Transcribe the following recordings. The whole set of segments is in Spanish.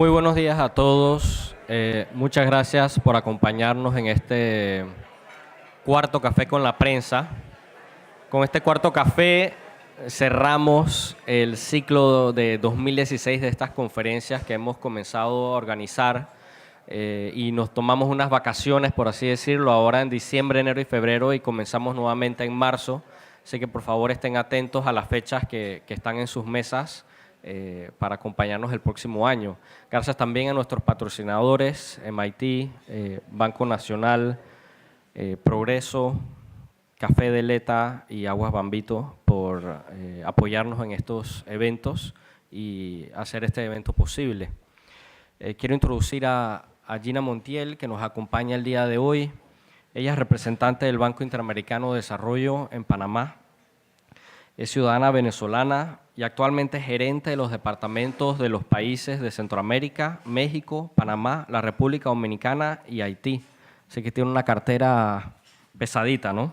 Muy buenos días a todos. Muchas gracias por acompañarnos en este cuarto café con la prensa. Con este cuarto café cerramos el ciclo de 2016 de estas conferencias que hemos comenzado a organizar y nos tomamos unas vacaciones, por así decirlo, ahora en diciembre, enero y febrero y comenzamos nuevamente en marzo. Así que por favor estén atentos a las fechas que están en sus mesas para acompañarnos el próximo año. Gracias también a nuestros patrocinadores, MIT, Banco Nacional, Progreso, Café de Leta y Aguas Bambito por apoyarnos en estos eventos y hacer este evento posible. Quiero introducir a Gina Montiel, que nos acompaña el día de hoy. Ella es representante del Banco Interamericano de Desarrollo en Panamá. Es ciudadana venezolana y actualmente es gerente de los departamentos de los países de Centroamérica, México, Panamá, la República Dominicana y Haití. Así que tiene una cartera pesadita, ¿no?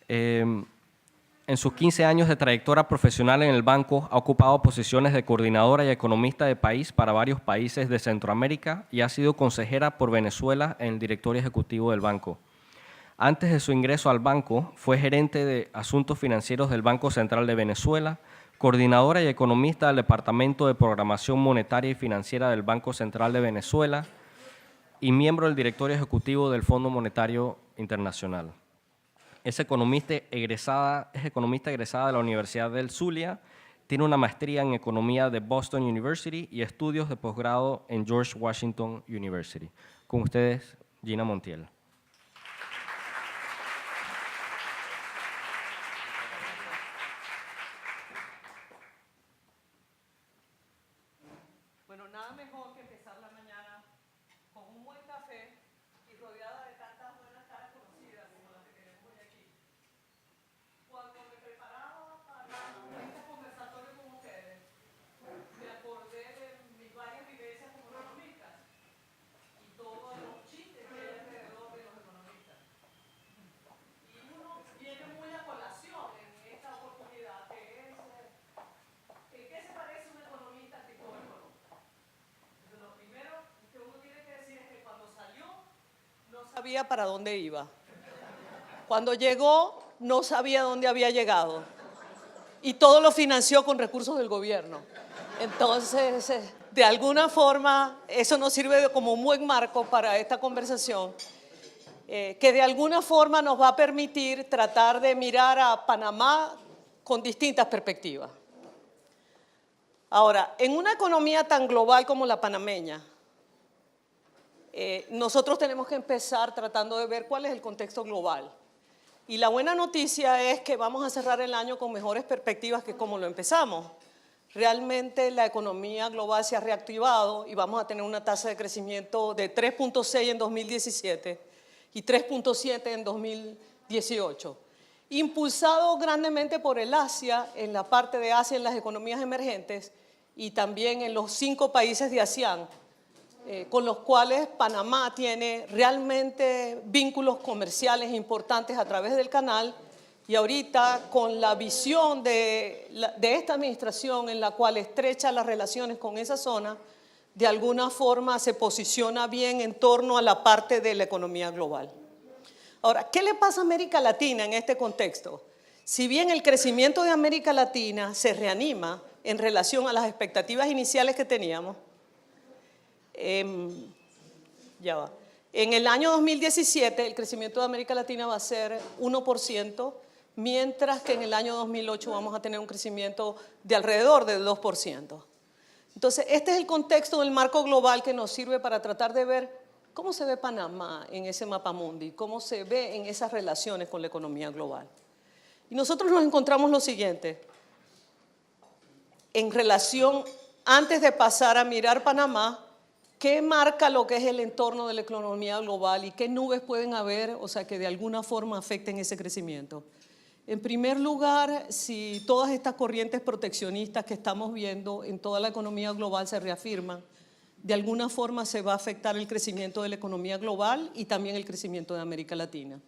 En sus 15 años de trayectoria profesional en el banco, ha ocupado posiciones de coordinadora y economista de país para varios países de Centroamérica y ha sido consejera por Venezuela en el directorio ejecutivo del banco. Antes de su ingreso al banco, fue gerente de asuntos financieros del Banco Central de Venezuela, coordinadora y economista del Departamento de Programación Monetaria y Financiera del Banco Central de Venezuela y miembro del directorio ejecutivo del Fondo Monetario Internacional. Es economista egresada de la Universidad del Zulia, tiene una maestría en economía de Boston University y estudios de posgrado en George Washington University. Con ustedes, Gina Montiel. Bueno, nada mejor que empezar la mañana con un buen café y rodeada de tantas buenas caras conocidas como las que tenemos hoy aquí. Cuando me preparaba para este conversatorio con ustedes, me acordé de mis varias vivencias como economista y todos los chistes que hay alrededor de los economistas. Y uno viene muy a colación en esta oportunidad, que es ¿en qué se parece un economista al psicólogo? Lo primero que uno tiene que decir es que cuando salió no sabía para dónde iba. Cuando llegó no sabía dónde había llegado. Y todo lo financió con recursos del gobierno. Entonces, de alguna forma, eso nos sirve como un buen marco para esta conversación, que de alguna forma nos va a permitir tratar de mirar a Panamá con distintas perspectivas. Ahora, en una economía tan global como la panameña, nosotros tenemos que empezar tratando de ver cuál es el contexto global. Y la buena noticia es que vamos a cerrar el año con mejores perspectivas que como lo empezamos. Realmente la economía global se ha reactivado y vamos a tener una tasa de crecimiento de 3.6 en 2017 y 3.7 en 2018. Impulsado grandemente por el Asia, en la parte de Asia, en las economías emergentes, y también en los 5 países de ASEAN, con los cuales Panamá tiene realmente vínculos comerciales importantes a través del canal, y ahorita con la visión de esta administración en la cual estrecha las relaciones con esa zona, de alguna forma se posiciona bien en torno a la parte de la economía global. Ahora, ¿qué le pasa a América Latina en este contexto? Si bien el crecimiento de América Latina se reanima en relación a las expectativas iniciales que teníamos, en el año 2017 el crecimiento de América Latina va a ser 1%, mientras que en el año 2008 vamos a tener un crecimiento de alrededor del 2%. Entonces, este es el contexto del marco global que nos sirve para tratar de ver cómo se ve Panamá en ese mapamundi, cómo se ve en esas relaciones con la economía global. Y nosotros nos encontramos lo siguiente, en relación, antes de pasar a mirar Panamá, ¿qué marca lo que es el entorno de la economía global y qué nubes pueden haber, o sea, que de alguna forma afecten ese crecimiento? En primer lugar, si todas estas corrientes proteccionistas que estamos viendo en toda la economía global se reafirman, de alguna forma se va a afectar el crecimiento de la economía global y también el crecimiento de América Latina.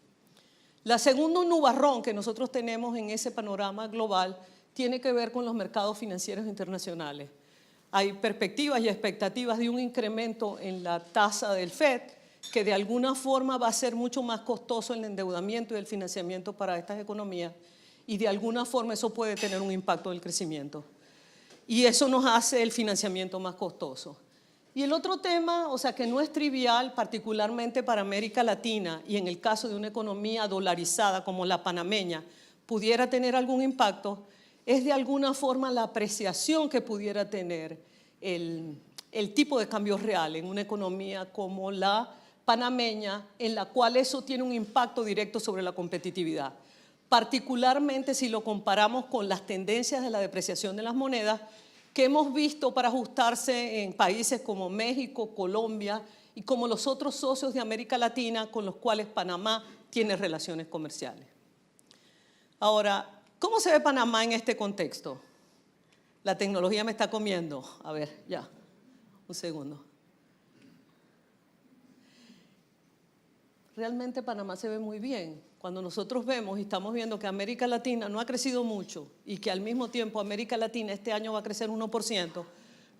La segunda nubarrón que nosotros tenemos en ese panorama global tiene que ver con los mercados financieros internacionales. hay perspectivas y expectativas de un incremento en la tasa del FED que de alguna forma va a ser mucho más costoso el endeudamiento y el financiamiento para estas economías y de alguna forma eso puede tener un impacto en el crecimiento. Y eso nos hace el financiamiento más costoso. Y el otro tema, o sea, que no es trivial, particularmente para América Latina y en el caso de una economía dolarizada como la panameña, pudiera tener algún impacto, es de alguna forma la apreciación que pudiera tener el tipo de cambio real en una economía como la panameña, en la cual eso tiene un impacto directo sobre la competitividad. Particularmente si lo comparamos con las tendencias de la depreciación de las monedas que hemos visto para ajustarse en países como México, Colombia y como los otros socios de América Latina con los cuales Panamá tiene relaciones comerciales. Ahora, ¿cómo se ve Panamá en este contexto? La tecnología me está comiendo. A ver, ya, un segundo. Realmente Panamá se ve muy bien. Cuando nosotros vemos y estamos viendo que América Latina no ha crecido mucho y que al mismo tiempo América Latina este año va a crecer 1%,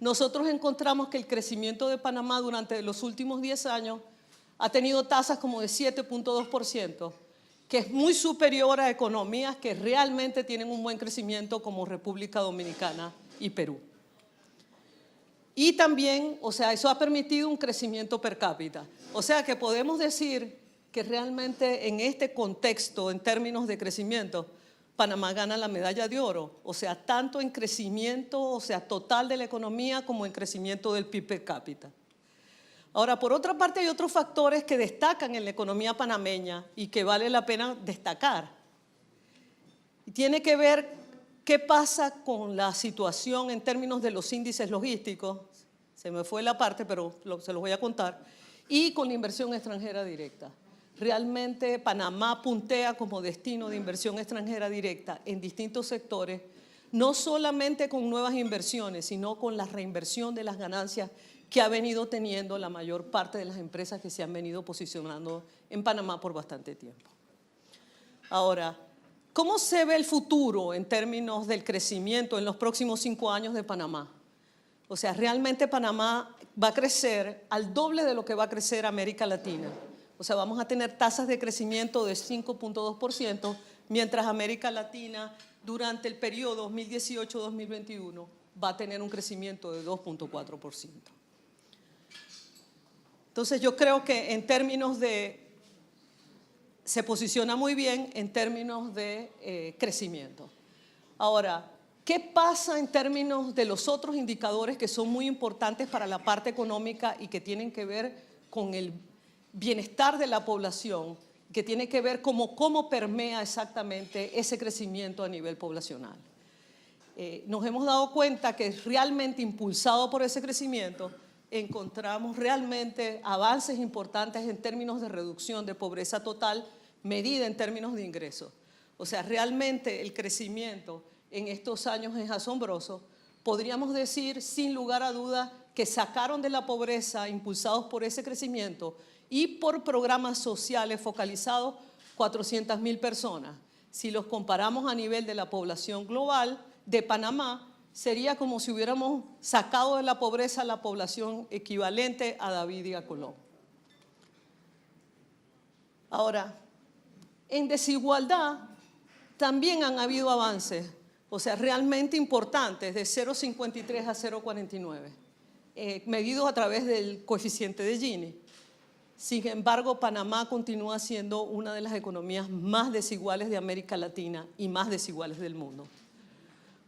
nosotros encontramos que el crecimiento de Panamá durante los últimos 10 años ha tenido tasas como de 7.2%, que es muy superior a economías que realmente tienen un buen crecimiento como República Dominicana y Perú. Y también, o sea, eso ha permitido un crecimiento per cápita. O sea que podemos decir que realmente en este contexto, en términos de crecimiento, Panamá gana la medalla de oro, o sea, tanto en crecimiento, o sea, total de la economía como en crecimiento del PIB per cápita. Ahora, por otra parte, hay otros factores que destacan en la economía panameña y que vale la pena destacar. Y tiene que ver qué pasa con la situación en términos de los índices logísticos, se me fue la parte, pero se los voy a contar, y con la inversión extranjera directa. Realmente Panamá puntea como destino de inversión extranjera directa en distintos sectores, no solamente con nuevas inversiones, sino con la reinversión de las ganancias que ha venido teniendo la mayor parte de las empresas que se han venido posicionando en Panamá por bastante tiempo. Ahora, ¿cómo se ve el futuro en términos del crecimiento en los próximos 5 años de Panamá? O sea, realmente Panamá va a crecer al doble de lo que va a crecer América Latina. O sea, vamos a tener tasas de crecimiento de 5.2%, mientras América Latina durante el periodo 2018-2021 va a tener un crecimiento de 2.4%. Entonces yo creo que en términos de, se posiciona muy bien en términos de crecimiento. Ahora, ¿qué pasa en términos de los otros indicadores que son muy importantes para la parte económica y que tienen que ver con el bienestar de la población, que tiene que ver cómo permea exactamente ese crecimiento a nivel poblacional? Nos hemos dado cuenta que realmente impulsado por ese crecimiento encontramos realmente avances importantes en términos de reducción de pobreza total medida en términos de ingresos. O sea, realmente el crecimiento en estos años es asombroso. Podríamos decir sin lugar a duda que sacaron de la pobreza impulsados por ese crecimiento y por programas sociales focalizados 400.000 personas. Si los comparamos a nivel de la población global de Panamá, sería como si hubiéramos sacado de la pobreza la población equivalente a David y a Colón. Ahora, en desigualdad también han habido avances, o sea, realmente importantes, de 0,53 a 0,49, medidos a través del coeficiente de Gini. Sin embargo, Panamá continúa siendo una de las economías más desiguales de América Latina y más desiguales del mundo.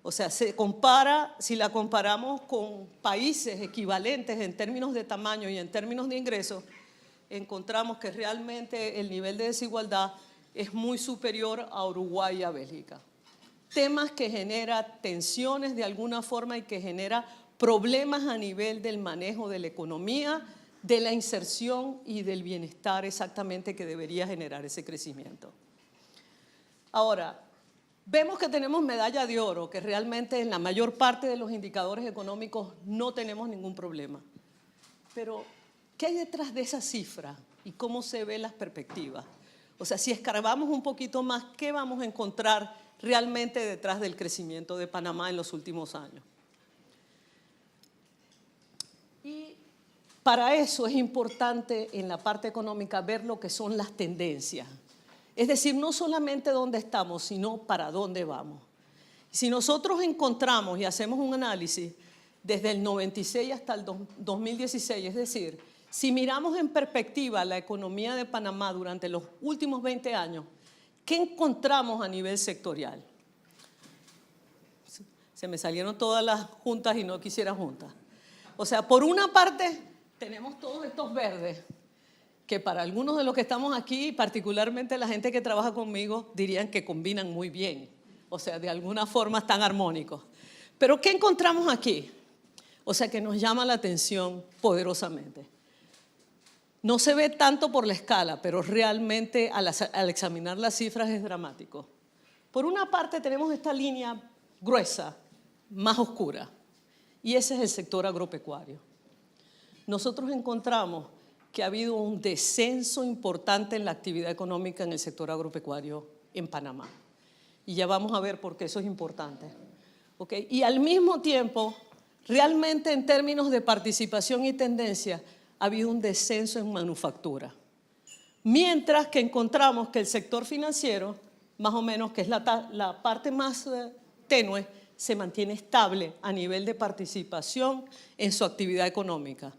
O sea, si la comparamos con países equivalentes en términos de tamaño y en términos de ingresos, encontramos que realmente el nivel de desigualdad es muy superior a Uruguay y a Bélgica. Temas que generan tensiones de alguna forma y que generan problemas a nivel del manejo de la economía, de la inserción y del bienestar exactamente que debería generar ese crecimiento. Ahora, vemos que tenemos medalla de oro, que realmente en la mayor parte de los indicadores económicos no tenemos ningún problema. Pero, ¿qué hay detrás de esa cifra y cómo se ven las perspectivas? O sea, si escarbamos un poquito más, ¿qué vamos a encontrar realmente detrás del crecimiento de Panamá en los últimos años? para eso es importante en la parte económica ver lo que son las tendencias. Es decir, no solamente dónde estamos, sino para dónde vamos. Si nosotros encontramos y hacemos un análisis desde el 96 hasta el 2016, es decir, si miramos en perspectiva la economía de Panamá durante los últimos 20 años, ¿qué encontramos a nivel sectorial? Se me salieron todas las juntas y no quisiera juntas. O sea, por una parte tenemos todos estos verdes, que para algunos de los que estamos aquí, particularmente la gente que trabaja conmigo, dirían que combinan muy bien. O sea, de alguna forma están armónicos. Pero ¿qué encontramos aquí? O sea, que nos llama la atención poderosamente. No se ve tanto por la escala, pero realmente al examinar las cifras es dramático. Por una parte tenemos esta línea gruesa, más oscura, y ese es el sector agropecuario. Nosotros encontramos que ha habido un descenso importante en la actividad económica en el sector agropecuario en Panamá. Y ya vamos a ver por qué eso es importante. ¿Okay? Y al mismo tiempo, realmente en términos de participación y tendencia, ha habido un descenso en manufactura. Mientras que encontramos que el sector financiero, más o menos, que es la parte más tenue, se mantiene estable a nivel de participación en su actividad económica.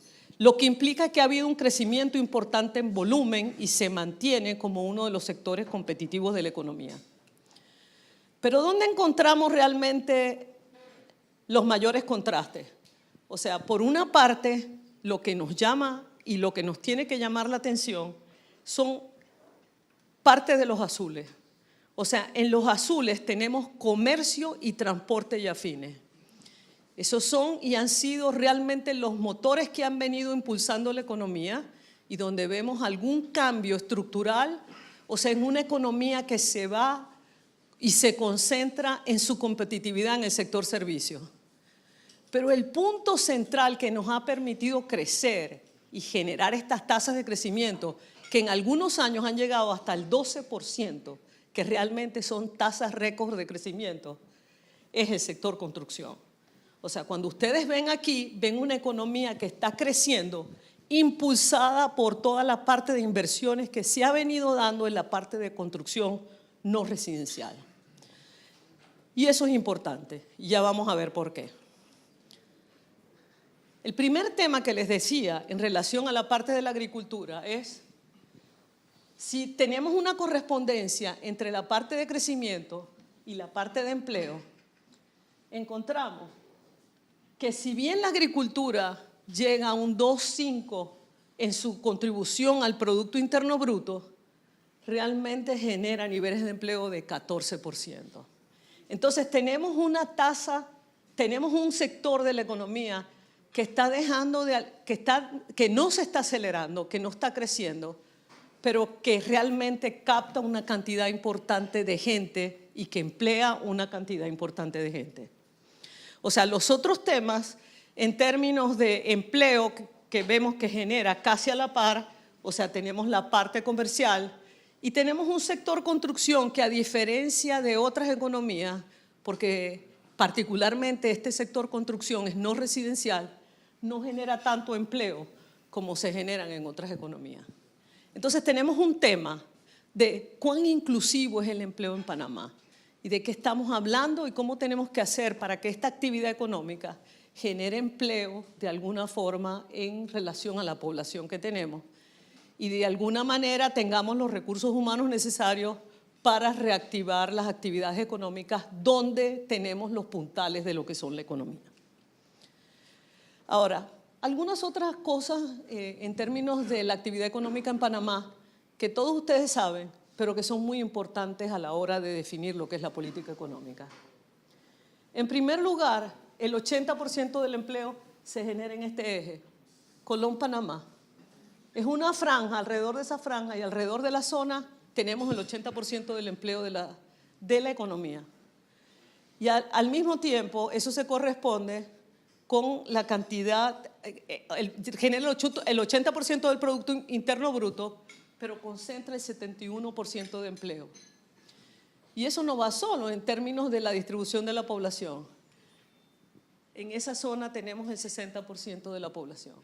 Lo que implica que ha habido un crecimiento importante en volumen y se mantiene como uno de los sectores competitivos de la economía. Pero ¿dónde encontramos realmente los mayores contrastes? O sea, por una parte, lo que nos llama y lo que nos tiene que llamar la atención son parte de los azules. O sea, en los azules tenemos comercio y transporte y afines. Esos son y han sido realmente los motores que han venido impulsando la economía y donde vemos algún cambio estructural, o sea, en una economía que se va y se concentra en su competitividad en el sector servicios. Pero el punto central que nos ha permitido crecer y generar estas tasas de crecimiento, que en algunos años han llegado hasta el 12%, que realmente son tasas récord de crecimiento, es el sector construcción. O sea, cuando ustedes ven aquí, ven una economía que está creciendo, impulsada por toda la parte de inversiones que se ha venido dando en la parte de construcción no residencial. Y eso es importante, y ya vamos a ver por qué. El primer tema que les decía en relación a la parte de la agricultura es si tenemos una correspondencia entre la parte de crecimiento y la parte de empleo, encontramos que si bien la agricultura llega a un 2,5 en su contribución al Producto Interno Bruto, realmente genera niveles de empleo de 14%. Entonces tenemos una tasa, tenemos un sector de la economía que está dejando que no se está acelerando, que no está creciendo, pero que realmente capta una cantidad importante de gente y que emplea una cantidad importante de gente. O sea, los otros temas, en términos de empleo que vemos que genera casi a la par, o sea, tenemos la parte comercial y tenemos un sector construcción que, a diferencia de otras economías, porque particularmente este sector construcción es no residencial, no genera tanto empleo como se generan en otras economías. Entonces tenemos un tema de cuán inclusivo es el empleo en Panamá y de qué estamos hablando y cómo tenemos que hacer para que esta actividad económica genere empleo de alguna forma en relación a la población que tenemos y de alguna manera tengamos los recursos humanos necesarios para reactivar las actividades económicas donde tenemos los puntales de lo que son la economía. Ahora, algunas otras cosas en términos de la actividad económica en Panamá que todos ustedes saben, pero que son muy importantes a la hora de definir lo que es la política económica. En primer lugar, el 80% del empleo se genera en este eje, Colón-Panamá. Es una franja, alrededor de esa franja y alrededor de la zona tenemos el 80% del empleo de la economía. Y al mismo tiempo, eso se corresponde con la cantidad, genera el 80% del Producto Interno Bruto, pero concentra el 71% de empleo. Y eso no va solo en términos de la distribución de la población. En esa zona tenemos el 60% de la población.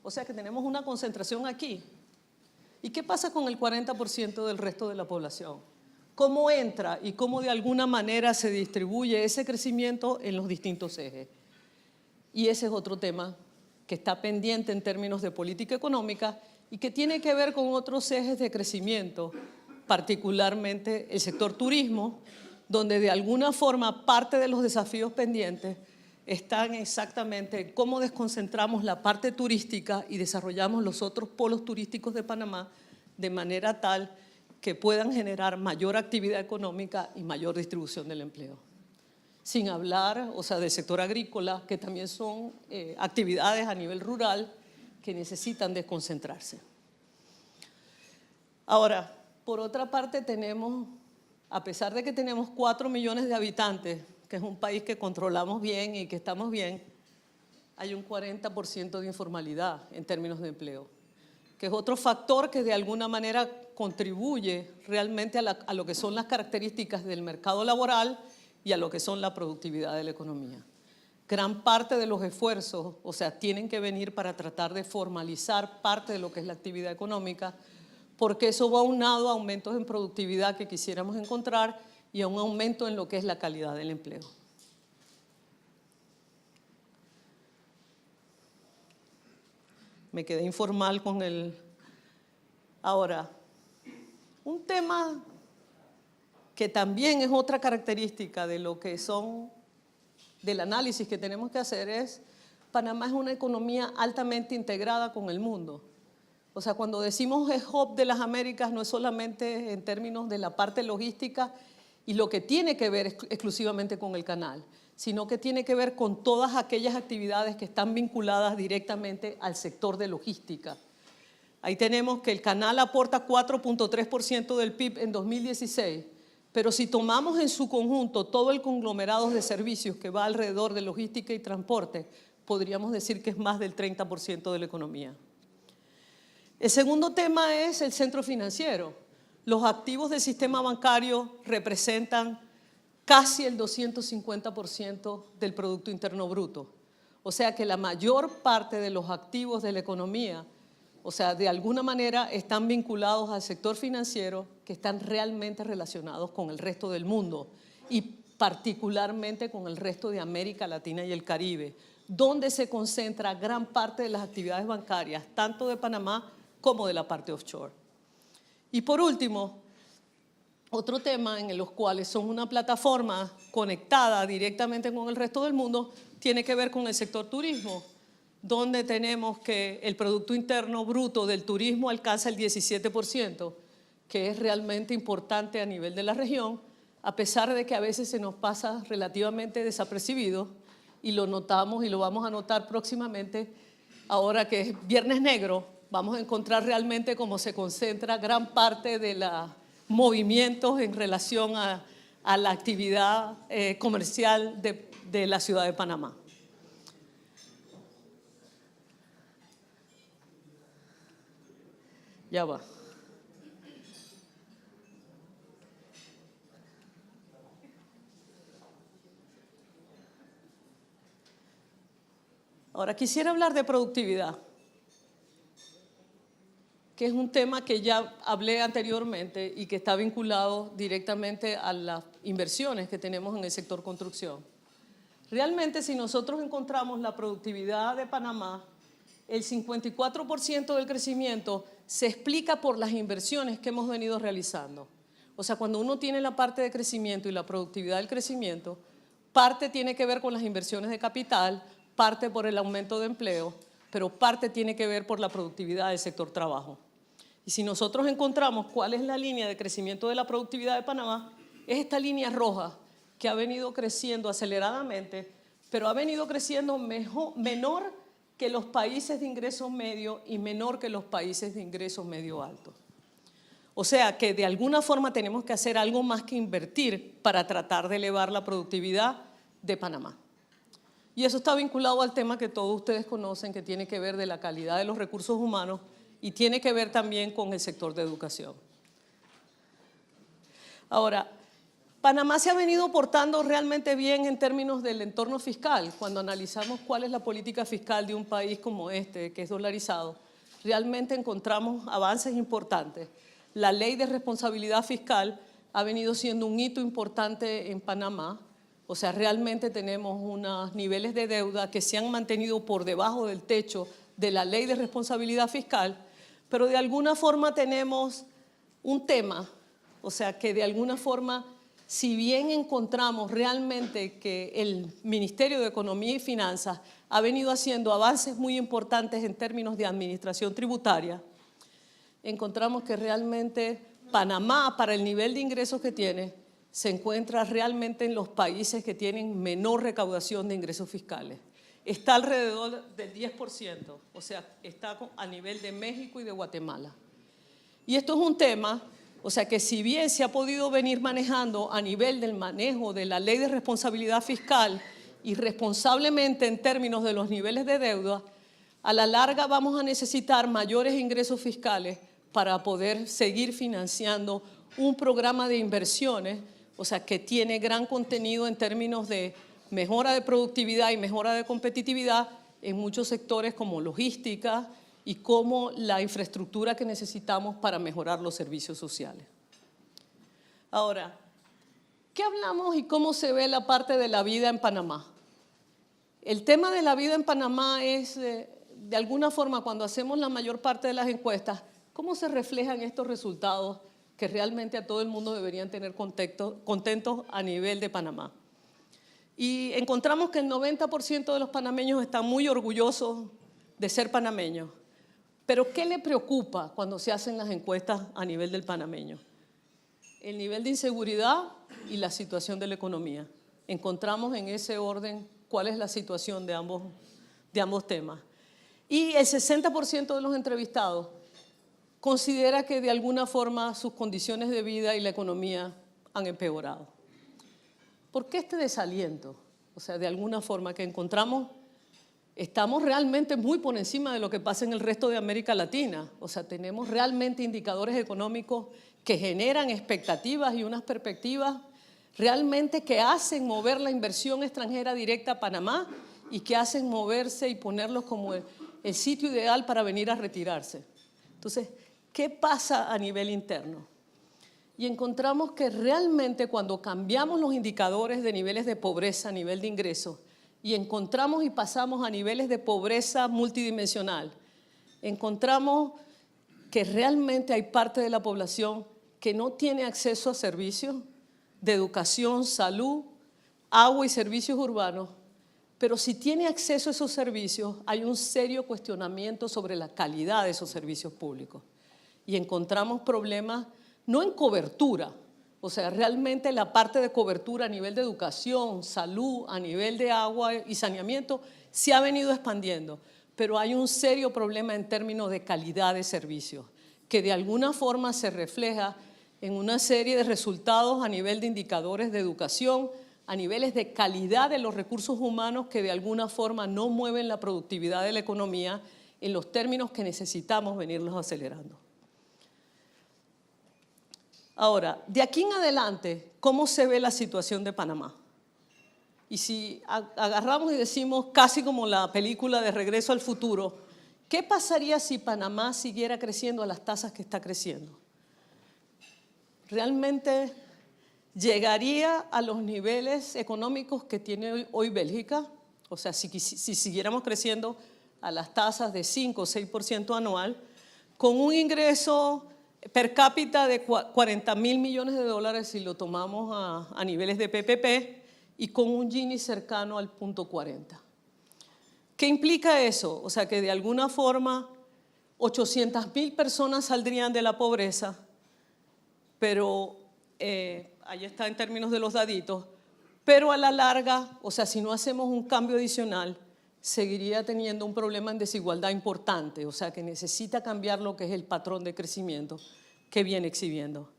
O sea que tenemos una concentración aquí. ¿Y qué pasa con el 40% del resto de la población? ¿Cómo entra y cómo de alguna manera se distribuye ese crecimiento en los distintos ejes? Y ese es otro tema que está pendiente en términos de política económica y que tiene que ver con otros ejes de crecimiento, particularmente el sector turismo, donde de alguna forma parte de los desafíos pendientes están exactamente en cómo desconcentramos la parte turística y desarrollamos los otros polos turísticos de Panamá de manera tal que puedan generar mayor actividad económica y mayor distribución del empleo. Sin hablar, o sea, del sector agrícola, que también son actividades a nivel rural que necesitan desconcentrarse. Ahora, por otra parte tenemos, a pesar de que tenemos 4 millones de habitantes, que es un país que controlamos bien y que estamos bien, hay un 40% de informalidad en términos de empleo, que es otro factor que de alguna manera contribuye realmente a lo que son las características del mercado laboral y a lo que son la productividad de la economía. Gran parte de los esfuerzos, o sea, tienen que venir para tratar de formalizar parte de lo que es la actividad económica, porque eso va aunado a aumentos en productividad que quisiéramos encontrar y a un aumento en lo que es la calidad del empleo. Me quedé informal con el… Ahora, un tema que también es otra característica de lo que son, del análisis que tenemos que hacer es, Panamá es una economía altamente integrada con el mundo. O sea, cuando decimos el hub de las Américas no es solamente en términos de la parte logística y lo que tiene que ver exclusivamente con el canal, sino que tiene que ver con todas aquellas actividades que están vinculadas directamente al sector de logística. Ahí tenemos que el canal aporta 4.3% del PIB en 2016, pero si tomamos en su conjunto todo el conglomerado de servicios que va alrededor de logística y transporte, podríamos decir que es más del 30% de la economía. El segundo tema es el centro financiero. Los activos del sistema bancario representan casi el 250% del Producto Interno Bruto. O sea que la mayor parte de los activos de la economía, o sea, de alguna manera están vinculados al sector financiero que están realmente relacionados con el resto del mundo y particularmente con el resto de América Latina y el Caribe, donde se concentra gran parte de las actividades bancarias, tanto de Panamá como de la parte offshore. Y por último, otro tema en los cuales son una plataforma conectada directamente con el resto del mundo tiene que ver con el sector turismo, donde tenemos que el Producto Interno Bruto del turismo alcanza el 17%, que es realmente importante a nivel de la región, a pesar de que a veces se nos pasa relativamente desapercibido, y lo notamos y lo vamos a notar próximamente, ahora que es Viernes Negro, vamos a encontrar realmente cómo se concentra gran parte de los movimientos en relación a la actividad comercial de la ciudad de Panamá. Ya va. Ahora quisiera hablar de productividad, que es un tema que ya hablé anteriormente y que está vinculado directamente a las inversiones que tenemos en el sector construcción. Realmente, si nosotros encontramos la productividad de Panamá, el 54% del crecimiento se explica por las inversiones que hemos venido realizando. O sea, cuando uno tiene la parte de crecimiento y la productividad del crecimiento, parte tiene que ver con las inversiones de capital, parte por el aumento de empleo, pero parte tiene que ver por la productividad del sector trabajo. Y si nosotros encontramos cuál es la línea de crecimiento de la productividad de Panamá, es esta línea roja que ha venido creciendo aceleradamente, pero ha venido creciendo menor que los países de ingresos medio y menor que los países de ingresos medio alto. O sea que de alguna forma tenemos que hacer algo más que invertir para tratar de elevar la productividad de Panamá. Y eso está vinculado al tema que todos ustedes conocen, que tiene que ver de la calidad de los recursos humanos y tiene que ver también con el sector de educación. Ahora, Panamá se ha venido portando realmente bien en términos del entorno fiscal. Cuando analizamos cuál es la política fiscal de un país como este, que es dolarizado, realmente encontramos avances importantes. La ley de responsabilidad fiscal ha venido siendo un hito importante en Panamá. O sea, realmente tenemos unos niveles de deuda que se han mantenido por debajo del techo de la ley de responsabilidad fiscal, pero de alguna forma tenemos un tema, o sea, que de alguna forma, si bien encontramos realmente que el Ministerio de Economía y Finanzas ha venido haciendo avances muy importantes en términos de administración tributaria, encontramos que realmente Panamá, para el nivel de ingresos que tiene, se encuentra realmente en los países que tienen menor recaudación de ingresos fiscales. Está alrededor del 10%, o sea, está a nivel de México y de Guatemala. Y esto es un tema, o sea, que si bien se ha podido venir manejando a nivel del manejo de la ley de responsabilidad fiscal y responsablemente en términos de los niveles de deuda, a la larga vamos a necesitar mayores ingresos fiscales para poder seguir financiando un programa de inversiones, o sea, que tiene gran contenido en términos de mejora de productividad y mejora de competitividad en muchos sectores como logística y como la infraestructura que necesitamos para mejorar los servicios sociales. Ahora, ¿qué hablamos y cómo se ve la parte de la vida en Panamá? El tema de la vida en Panamá es, de alguna forma, cuando hacemos la mayor parte de las encuestas, ¿cómo se reflejan estos resultados que realmente a todo el mundo deberían tener contentos a nivel de Panamá? Y encontramos que el 90% de los panameños están muy orgullosos de ser panameños. Pero ¿qué le preocupa cuando se hacen las encuestas a nivel del panameño? El nivel de inseguridad y la situación de la economía. Encontramos en ese orden cuál es la situación de ambos temas. Y el 60% de los entrevistados considera que de alguna forma sus condiciones de vida y la economía han empeorado. ¿Por qué este desaliento? O sea, de alguna forma que encontramos, estamos realmente muy por encima de lo que pasa en el resto de América Latina. O sea, tenemos realmente indicadores económicos que generan expectativas y unas perspectivas realmente que hacen mover la inversión extranjera directa a Panamá y que hacen moverse y ponerlos como el sitio ideal para venir a retirarse. Entonces, ¿qué pasa a nivel interno? Y encontramos que realmente cuando cambiamos los indicadores de niveles de pobreza, nivel de ingresos, y encontramos y pasamos a niveles de pobreza multidimensional, encontramos que realmente hay parte de la población que no tiene acceso a servicios de educación, salud, agua y servicios urbanos, pero si tiene acceso a esos servicios, hay un serio cuestionamiento sobre la calidad de esos servicios públicos. Y encontramos problemas no en cobertura, o sea, realmente la parte de cobertura a nivel de educación, salud, a nivel de agua y saneamiento se ha venido expandiendo, pero hay un serio problema en términos de calidad de servicios, que de alguna forma se refleja en una serie de resultados a nivel de indicadores de educación, a niveles de calidad de los recursos humanos que de alguna forma no mueven la productividad de la economía en los términos que necesitamos venirlos acelerando. Ahora, de aquí en adelante, ¿cómo se ve la situación de Panamá? Y si agarramos y decimos casi como la película de Regreso al Futuro, ¿qué pasaría si Panamá siguiera creciendo a las tasas que está creciendo? ¿Realmente llegaría a los niveles económicos que tiene hoy Bélgica? O sea, si siguiéramos creciendo a las tasas de 5 o 6% anual, con un ingreso per cápita de 40.000 millones de dólares si lo tomamos a niveles de PPP y con un Gini cercano al 0.40. ¿Qué implica eso? O sea, que de alguna forma 800.000 personas saldrían de la pobreza, pero ahí está en términos de los daditos, pero a la larga, o sea, si no hacemos un cambio adicional, seguiría teniendo un problema en desigualdad importante, o sea, que necesita cambiar lo que es el patrón de crecimiento que viene exhibiendo,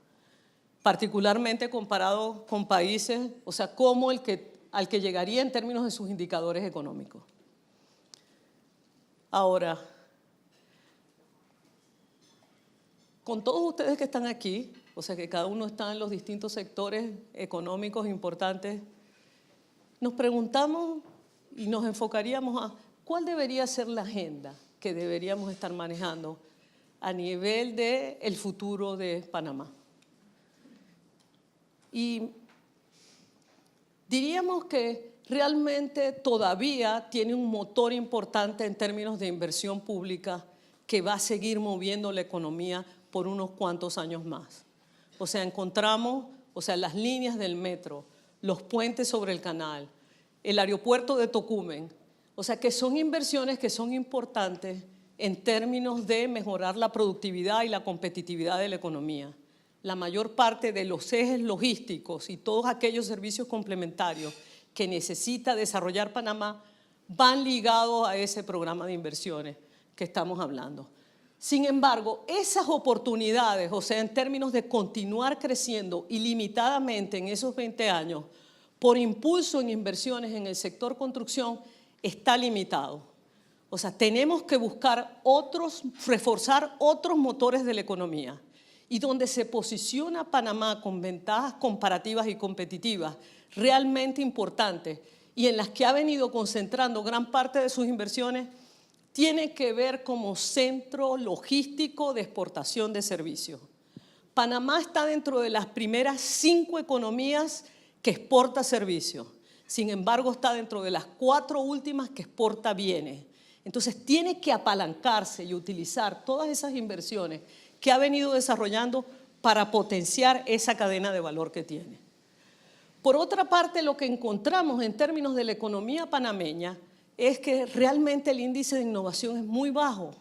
particularmente comparado con países, o sea, como al que llegaría en términos de sus indicadores económicos. Ahora, con todos ustedes que están aquí, o sea que cada uno está en los distintos sectores económicos importantes, nos preguntamos y nos enfocaríamos a cuál debería ser la agenda que deberíamos estar manejando a nivel del futuro de Panamá. Y diríamos que realmente todavía tiene un motor importante en términos de inversión pública que va a seguir moviendo la economía por unos cuantos años más. O sea, encontramos las líneas del metro, los puentes sobre el canal, el aeropuerto de Tocumen, o sea, que son inversiones que son importantes en términos de mejorar la productividad y la competitividad de la economía. La mayor parte de los ejes logísticos y todos aquellos servicios complementarios que necesita desarrollar Panamá van ligados a ese programa de inversiones que estamos hablando. Sin embargo, esas oportunidades, o sea, en términos de continuar creciendo ilimitadamente en esos 20 años, por impulso en inversiones en el sector construcción, está limitado. O sea, tenemos que buscar reforzar otros motores de la economía. Y donde se posiciona Panamá con ventajas comparativas y competitivas realmente importantes y en las que ha venido concentrando gran parte de sus inversiones, tiene que ver como centro logístico de exportación de servicios. Panamá está dentro de las primeras 5 economías que exporta servicios. Sin embargo, está dentro de las 4 últimas que exporta bienes. Entonces, tiene que apalancarse y utilizar todas esas inversiones que ha venido desarrollando para potenciar esa cadena de valor que tiene. Por otra parte, lo que encontramos en términos de la economía panameña es que realmente el índice de innovación es muy bajo.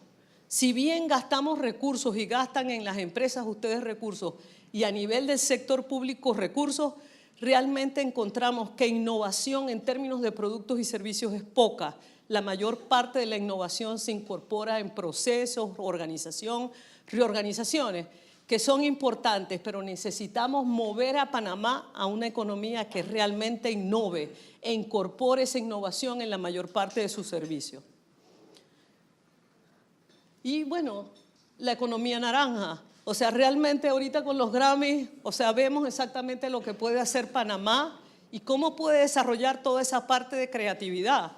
Si bien gastamos recursos y gastan en las empresas ustedes recursos y a nivel del sector público recursos, realmente encontramos que innovación en términos de productos y servicios es poca. La mayor parte de la innovación se incorpora en procesos, organización, reorganizaciones, que son importantes, pero necesitamos mover a Panamá a una economía que realmente innove e incorpore esa innovación en la mayor parte de sus servicios. Y bueno, la economía naranja. O sea, realmente ahorita con los Grammys, o sea, vemos exactamente lo que puede hacer Panamá y cómo puede desarrollar toda esa parte de creatividad.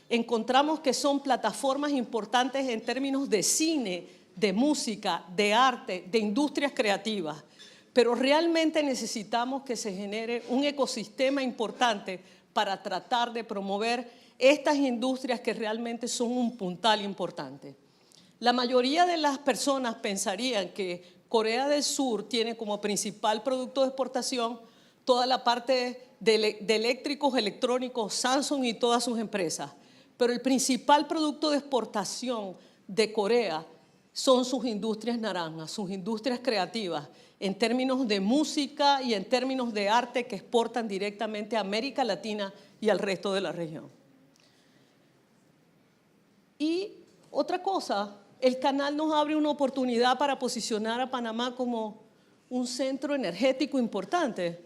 Encontramos que son plataformas importantes en términos de cine, de música, de arte, de industrias creativas. Pero realmente necesitamos que se genere un ecosistema importante para tratar de promover estas industrias que realmente son un puntal importante. La mayoría de las personas pensarían que Corea del Sur tiene como principal producto de exportación toda la parte de eléctricos, electrónicos, Samsung y todas sus empresas. Pero el principal producto de exportación de Corea son sus industrias naranjas, sus industrias creativas, en términos de música y en términos de arte que exportan directamente a América Latina y al resto de la región. Y otra cosa, el canal nos abre una oportunidad para posicionar a Panamá como un centro energético importante.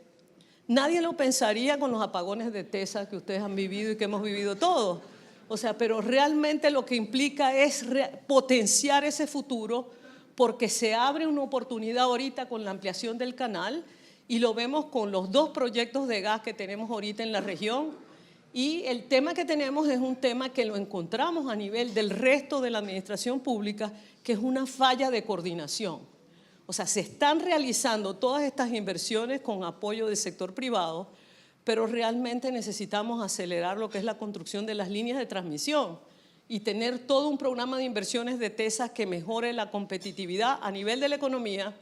Nadie lo pensaría con los apagones de Texas que ustedes han vivido y que hemos vivido todos. O sea, pero realmente lo que implica es potenciar ese futuro porque se abre una oportunidad ahorita con la ampliación del canal y lo vemos con los 2 proyectos de gas que tenemos ahorita en la región. Y el tema que tenemos es un tema que lo encontramos a nivel del resto de la administración pública, que es una falla de coordinación. O sea, se están realizando todas estas inversiones con apoyo del sector privado, pero realmente necesitamos acelerar lo que es la construcción de las líneas de transmisión y tener todo un programa de inversiones de TESAS que mejore la competitividad a nivel de la economía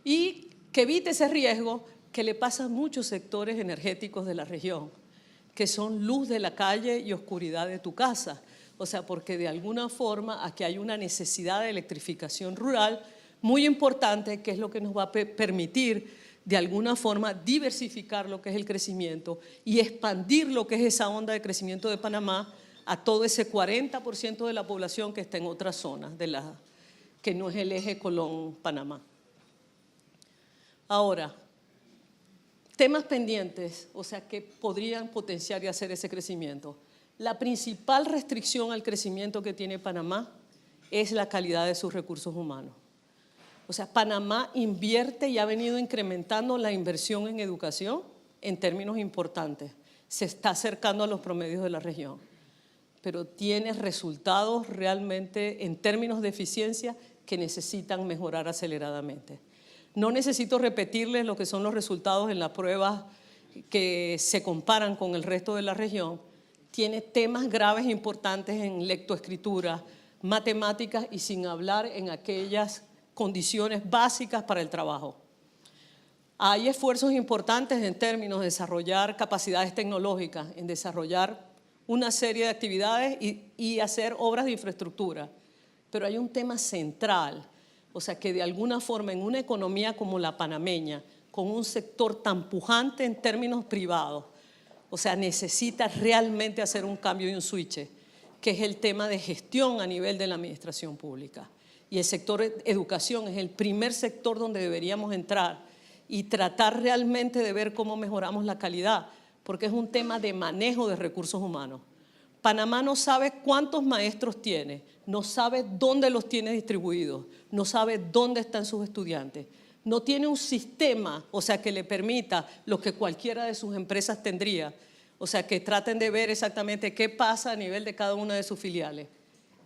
y que evite ese riesgo que le pasa a muchos sectores energéticos de la región, que son luz de la calle y oscuridad de tu casa. O sea, porque de alguna forma aquí hay una necesidad de electrificación rural muy importante, que es lo que nos va a permitir de alguna forma diversificar lo que es el crecimiento y expandir lo que es esa onda de crecimiento de Panamá a todo ese 40% de la población que está en otras zonas, que no es el eje Colón-Panamá. Ahora, temas pendientes, o sea, que podrían potenciar y hacer ese crecimiento. La principal restricción al crecimiento que tiene Panamá es la calidad de sus recursos humanos. O sea, Panamá invierte y ha venido incrementando la inversión en educación en términos importantes. Se está acercando a los promedios de la región, pero tiene resultados realmente en términos de eficiencia que necesitan mejorar aceleradamente. No necesito repetirles lo que son los resultados en las pruebas que se comparan con el resto de la región. Tiene temas graves importantes en lectoescritura, matemáticas y sin hablar en aquellas condiciones básicas para el trabajo. Hay esfuerzos importantes en términos de desarrollar capacidades tecnológicas, en desarrollar una serie de actividades y hacer obras de infraestructura. Pero hay un tema central, o sea, que de alguna forma en una economía como la panameña, con un sector tan pujante en términos privados, o sea, necesita realmente hacer un cambio y un switch, que es el tema de gestión a nivel de la administración pública. Y el sector educación es el primer sector donde deberíamos entrar y tratar realmente de ver cómo mejoramos la calidad, porque es un tema de manejo de recursos humanos. Panamá no sabe cuántos maestros tiene, no sabe dónde los tiene distribuidos, no sabe dónde están sus estudiantes, no tiene un sistema, o sea, que le permita lo que cualquiera de sus empresas tendría, o sea, que traten de ver exactamente qué pasa a nivel de cada una de sus filiales.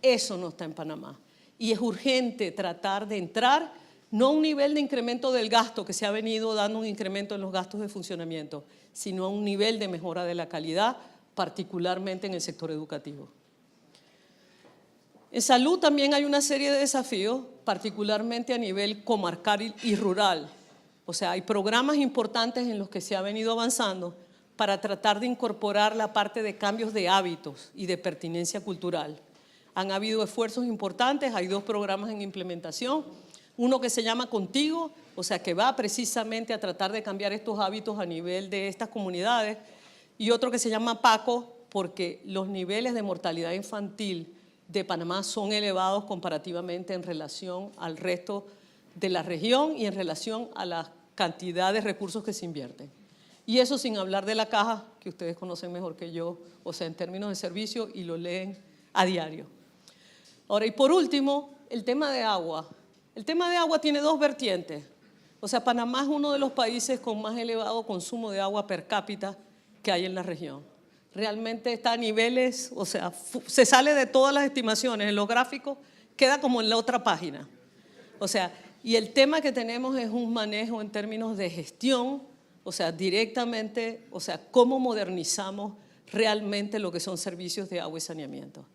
Eso no está en Panamá. Y es urgente tratar de entrar, no a un nivel de incremento del gasto, que se ha venido dando un incremento en los gastos de funcionamiento, sino a un nivel de mejora de la calidad, particularmente en el sector educativo. En salud también hay una serie de desafíos, particularmente a nivel comarcal y rural. O sea, hay programas importantes en los que se ha venido avanzando para tratar de incorporar la parte de cambios de hábitos y de pertinencia cultural. Han habido esfuerzos importantes, hay 2 programas en implementación, uno que se llama Contigo, o sea, que va precisamente a tratar de cambiar estos hábitos a nivel de estas comunidades, y otro que se llama PACO, porque los niveles de mortalidad infantil de Panamá son elevados comparativamente en relación al resto de la región y en relación a la cantidad de recursos que se invierten. Y eso sin hablar de la caja, que ustedes conocen mejor que yo, o sea, en términos de servicio, y lo leen a diario. Ahora, y por último, el tema de agua. El tema de agua tiene 2 vertientes. O sea, Panamá es uno de los países con más elevado consumo de agua per cápita que hay en la región. Realmente está a niveles, o sea, se sale de todas las estimaciones. En los gráficos queda como en la otra página. O sea, y el tema que tenemos es un manejo en términos de gestión, o sea, directamente, o sea, cómo modernizamos realmente lo que son servicios de agua y saneamiento.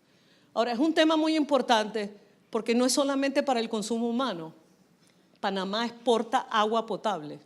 Ahora, es un tema muy importante porque no es solamente para el consumo humano. Panamá exporta agua potable.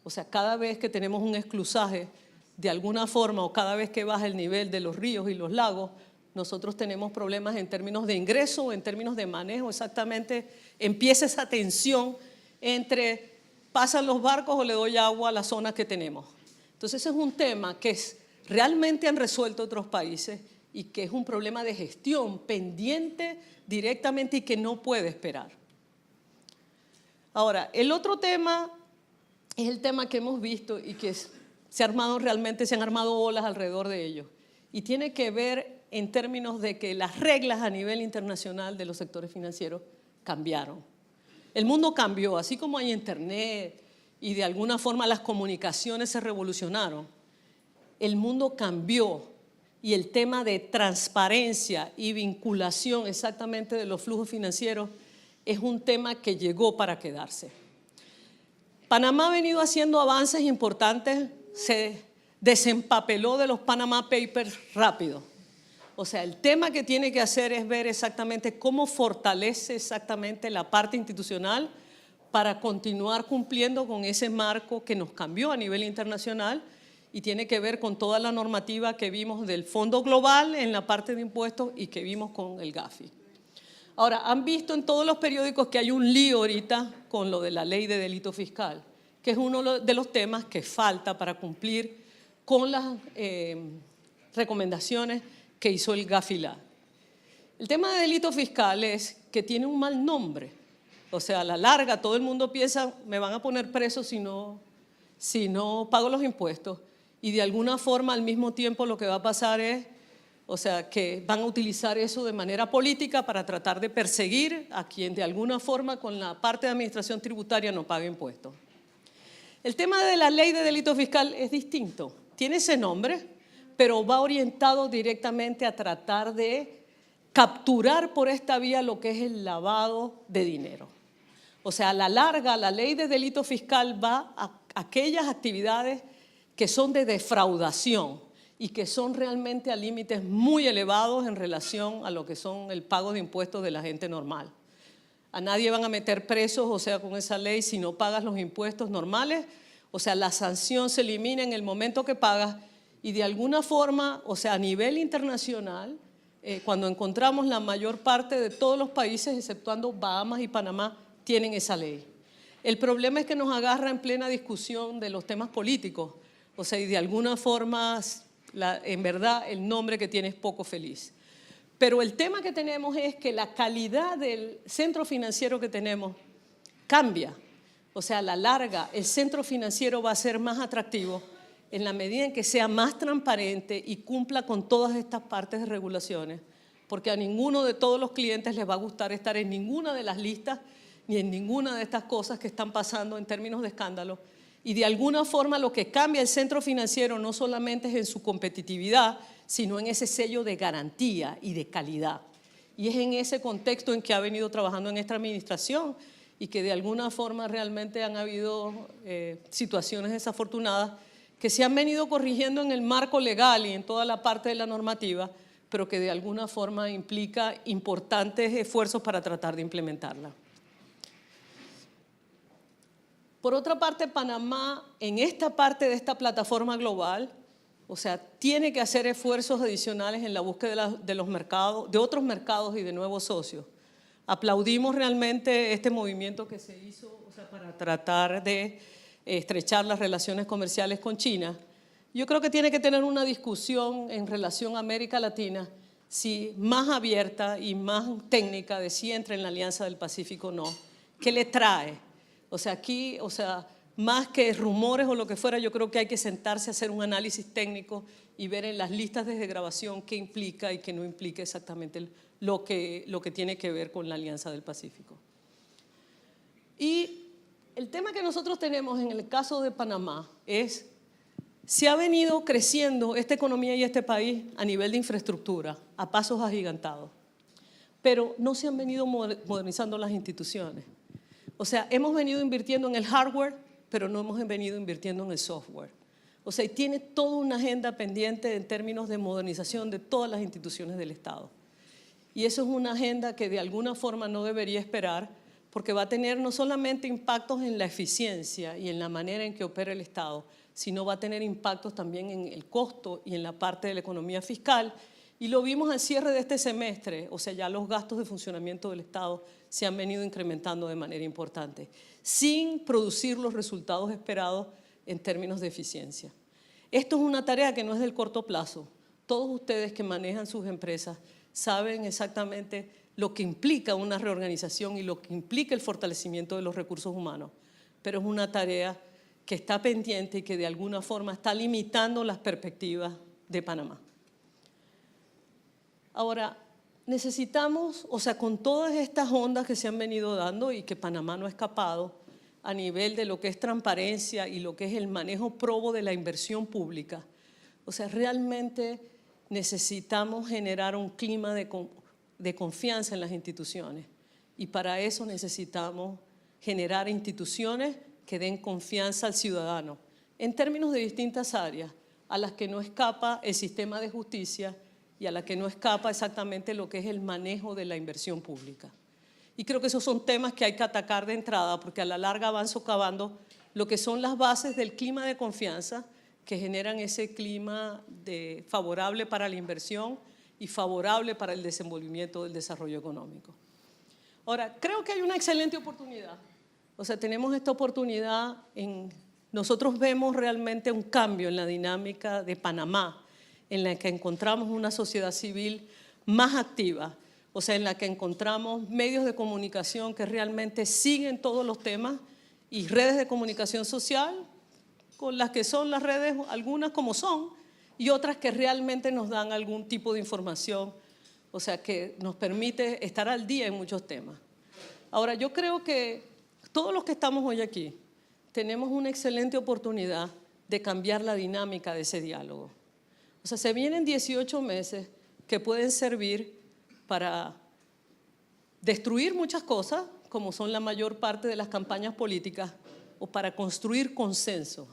O sea, cada vez que tenemos un esclusaje, de alguna forma, o cada vez que baja el nivel de los ríos y los lagos, nosotros tenemos problemas en términos de ingreso, en términos de manejo, exactamente empieza esa tensión entre pasan los barcos o le doy agua a la zona que tenemos. Entonces, ese es un tema que realmente han resuelto otros países y que es un problema de gestión pendiente directamente y que no puede esperar. Ahora, el otro tema es el tema que hemos visto y que se han armado olas alrededor de ello. Y tiene que ver en términos de que las reglas a nivel internacional de los sectores financieros cambiaron. El mundo cambió, así como hay internet y de alguna forma las comunicaciones se revolucionaron. El mundo cambió y el tema de transparencia y vinculación exactamente de los flujos financieros es un tema que llegó para quedarse. Panamá ha venido haciendo avances importantes, se desempapeló de los Panama Papers rápido. O sea, el tema que tiene que hacer es ver exactamente cómo fortalece exactamente la parte institucional para continuar cumpliendo con ese marco que nos cambió a nivel internacional y tiene que ver con toda la normativa que vimos del Fondo Global en la parte de impuestos y que vimos con el GAFI. Ahora, han visto en todos los periódicos que hay un lío ahorita con lo de la ley de delito fiscal, que es uno de los temas que falta para cumplir con las recomendaciones que hizo el GAFILA. El tema de delito fiscal es que tiene un mal nombre. O sea, a la larga todo el mundo piensa, me van a poner preso si no pago los impuestos. Y de alguna forma al mismo tiempo lo que va a pasar es O sea, que van a utilizar eso de manera política para tratar de perseguir a quien de alguna forma con la parte de administración tributaria no pague impuestos. El tema de la ley de delito fiscal es distinto. Tiene ese nombre, pero va orientado directamente a tratar de capturar por esta vía lo que es el lavado de dinero. O sea, a la larga, la ley de delito fiscal va a aquellas actividades que son de defraudación y que son realmente a límites muy elevados en relación a lo que son el pago de impuestos de la gente normal. A nadie van a meter presos, o sea, con esa ley, si no pagas los impuestos normales. O sea, la sanción se elimina en el momento que pagas y de alguna forma, o sea, a nivel internacional, cuando encontramos la mayor parte de todos los países, exceptuando Bahamas y Panamá, tienen esa ley. El problema es que nos agarra en plena discusión de los temas políticos. O sea, y de alguna forma, en verdad, el nombre que tiene es poco feliz. Pero el tema que tenemos es que la calidad del centro financiero que tenemos cambia. O sea, a la larga, el centro financiero va a ser más atractivo en la medida en que sea más transparente y cumpla con todas estas partes de regulaciones, porque a ninguno de todos los clientes les va a gustar estar en ninguna de las listas ni en ninguna de estas cosas que están pasando en términos de escándalo. Y de alguna forma lo que cambia el centro financiero no solamente es en su competitividad, sino en ese sello de garantía y de calidad. Y es en ese contexto en que ha venido trabajando en esta administración y que de alguna forma realmente han habido situaciones desafortunadas que se han venido corrigiendo en el marco legal y en toda la parte de la normativa, pero que de alguna forma implica importantes esfuerzos para tratar de implementarla. Por otra parte, Panamá, en esta parte de esta plataforma global, o sea, tiene que hacer esfuerzos adicionales en la búsqueda de los mercados, de otros mercados y de nuevos socios. Aplaudimos realmente este movimiento que se hizo, o sea, para tratar de estrechar las relaciones comerciales con China. Yo creo que tiene que tener una discusión en relación a América Latina, si más abierta y más técnica de si entra en la Alianza del Pacífico o no. ¿Qué le trae? O sea, aquí, o sea, más que rumores o lo que fuera, yo creo que hay que sentarse a hacer un análisis técnico y ver en las listas de grabación qué implica y qué no implica exactamente lo que tiene que ver con la Alianza del Pacífico. Y el tema que nosotros tenemos en el caso de Panamá es, se ha venido creciendo esta economía y este país a nivel de infraestructura, a pasos agigantados, pero no se han venido modernizando las instituciones. O sea, hemos venido invirtiendo en el hardware, pero no hemos venido invirtiendo en el software. O sea, y tiene toda una agenda pendiente en términos de modernización de todas las instituciones del Estado. Y eso es una agenda que de alguna forma no debería esperar, porque va a tener no solamente impactos en la eficiencia y en la manera en que opera el Estado, sino va a tener impactos también en el costo y en la parte de la economía fiscal. Y lo vimos al cierre de este semestre, o sea, ya los gastos de funcionamiento del Estado se han venido incrementando de manera importante, sin producir los resultados esperados en términos de eficiencia. Esto es una tarea que no es del corto plazo. Todos ustedes que manejan sus empresas saben exactamente lo que implica una reorganización y lo que implica el fortalecimiento de los recursos humanos, pero es una tarea que está pendiente y que de alguna forma está limitando las perspectivas de Panamá. Ahora, necesitamos, o sea, con todas estas ondas que se han venido dando y que Panamá no ha escapado a nivel de lo que es transparencia y lo que es el manejo probo de la inversión pública, o sea, realmente necesitamos generar un clima de confianza en las instituciones y para eso necesitamos generar instituciones que den confianza al ciudadano en términos de distintas áreas a las que no escapa el sistema de justicia y a la que no escapa exactamente lo que es el manejo de la inversión pública. Y creo que esos son temas que hay que atacar de entrada porque a la larga van socavando lo que son las bases del clima de confianza que generan ese clima favorable para la inversión y favorable para el desenvolvimiento del desarrollo económico. Ahora, creo que hay una excelente oportunidad. O sea, tenemos esta oportunidad nosotros vemos realmente un cambio en la dinámica de Panamá, en la que encontramos una sociedad civil más activa, o sea, en la que encontramos medios de comunicación que realmente siguen todos los temas y redes de comunicación social, con las que son las redes, algunas como son, y otras que realmente nos dan algún tipo de información, o sea, que nos permite estar al día en muchos temas. Ahora, yo creo que todos los que estamos hoy aquí tenemos una excelente oportunidad de cambiar la dinámica de ese diálogo. O sea, se vienen 18 meses que pueden servir para destruir muchas cosas, como son la mayor parte de las campañas políticas, o para construir consenso.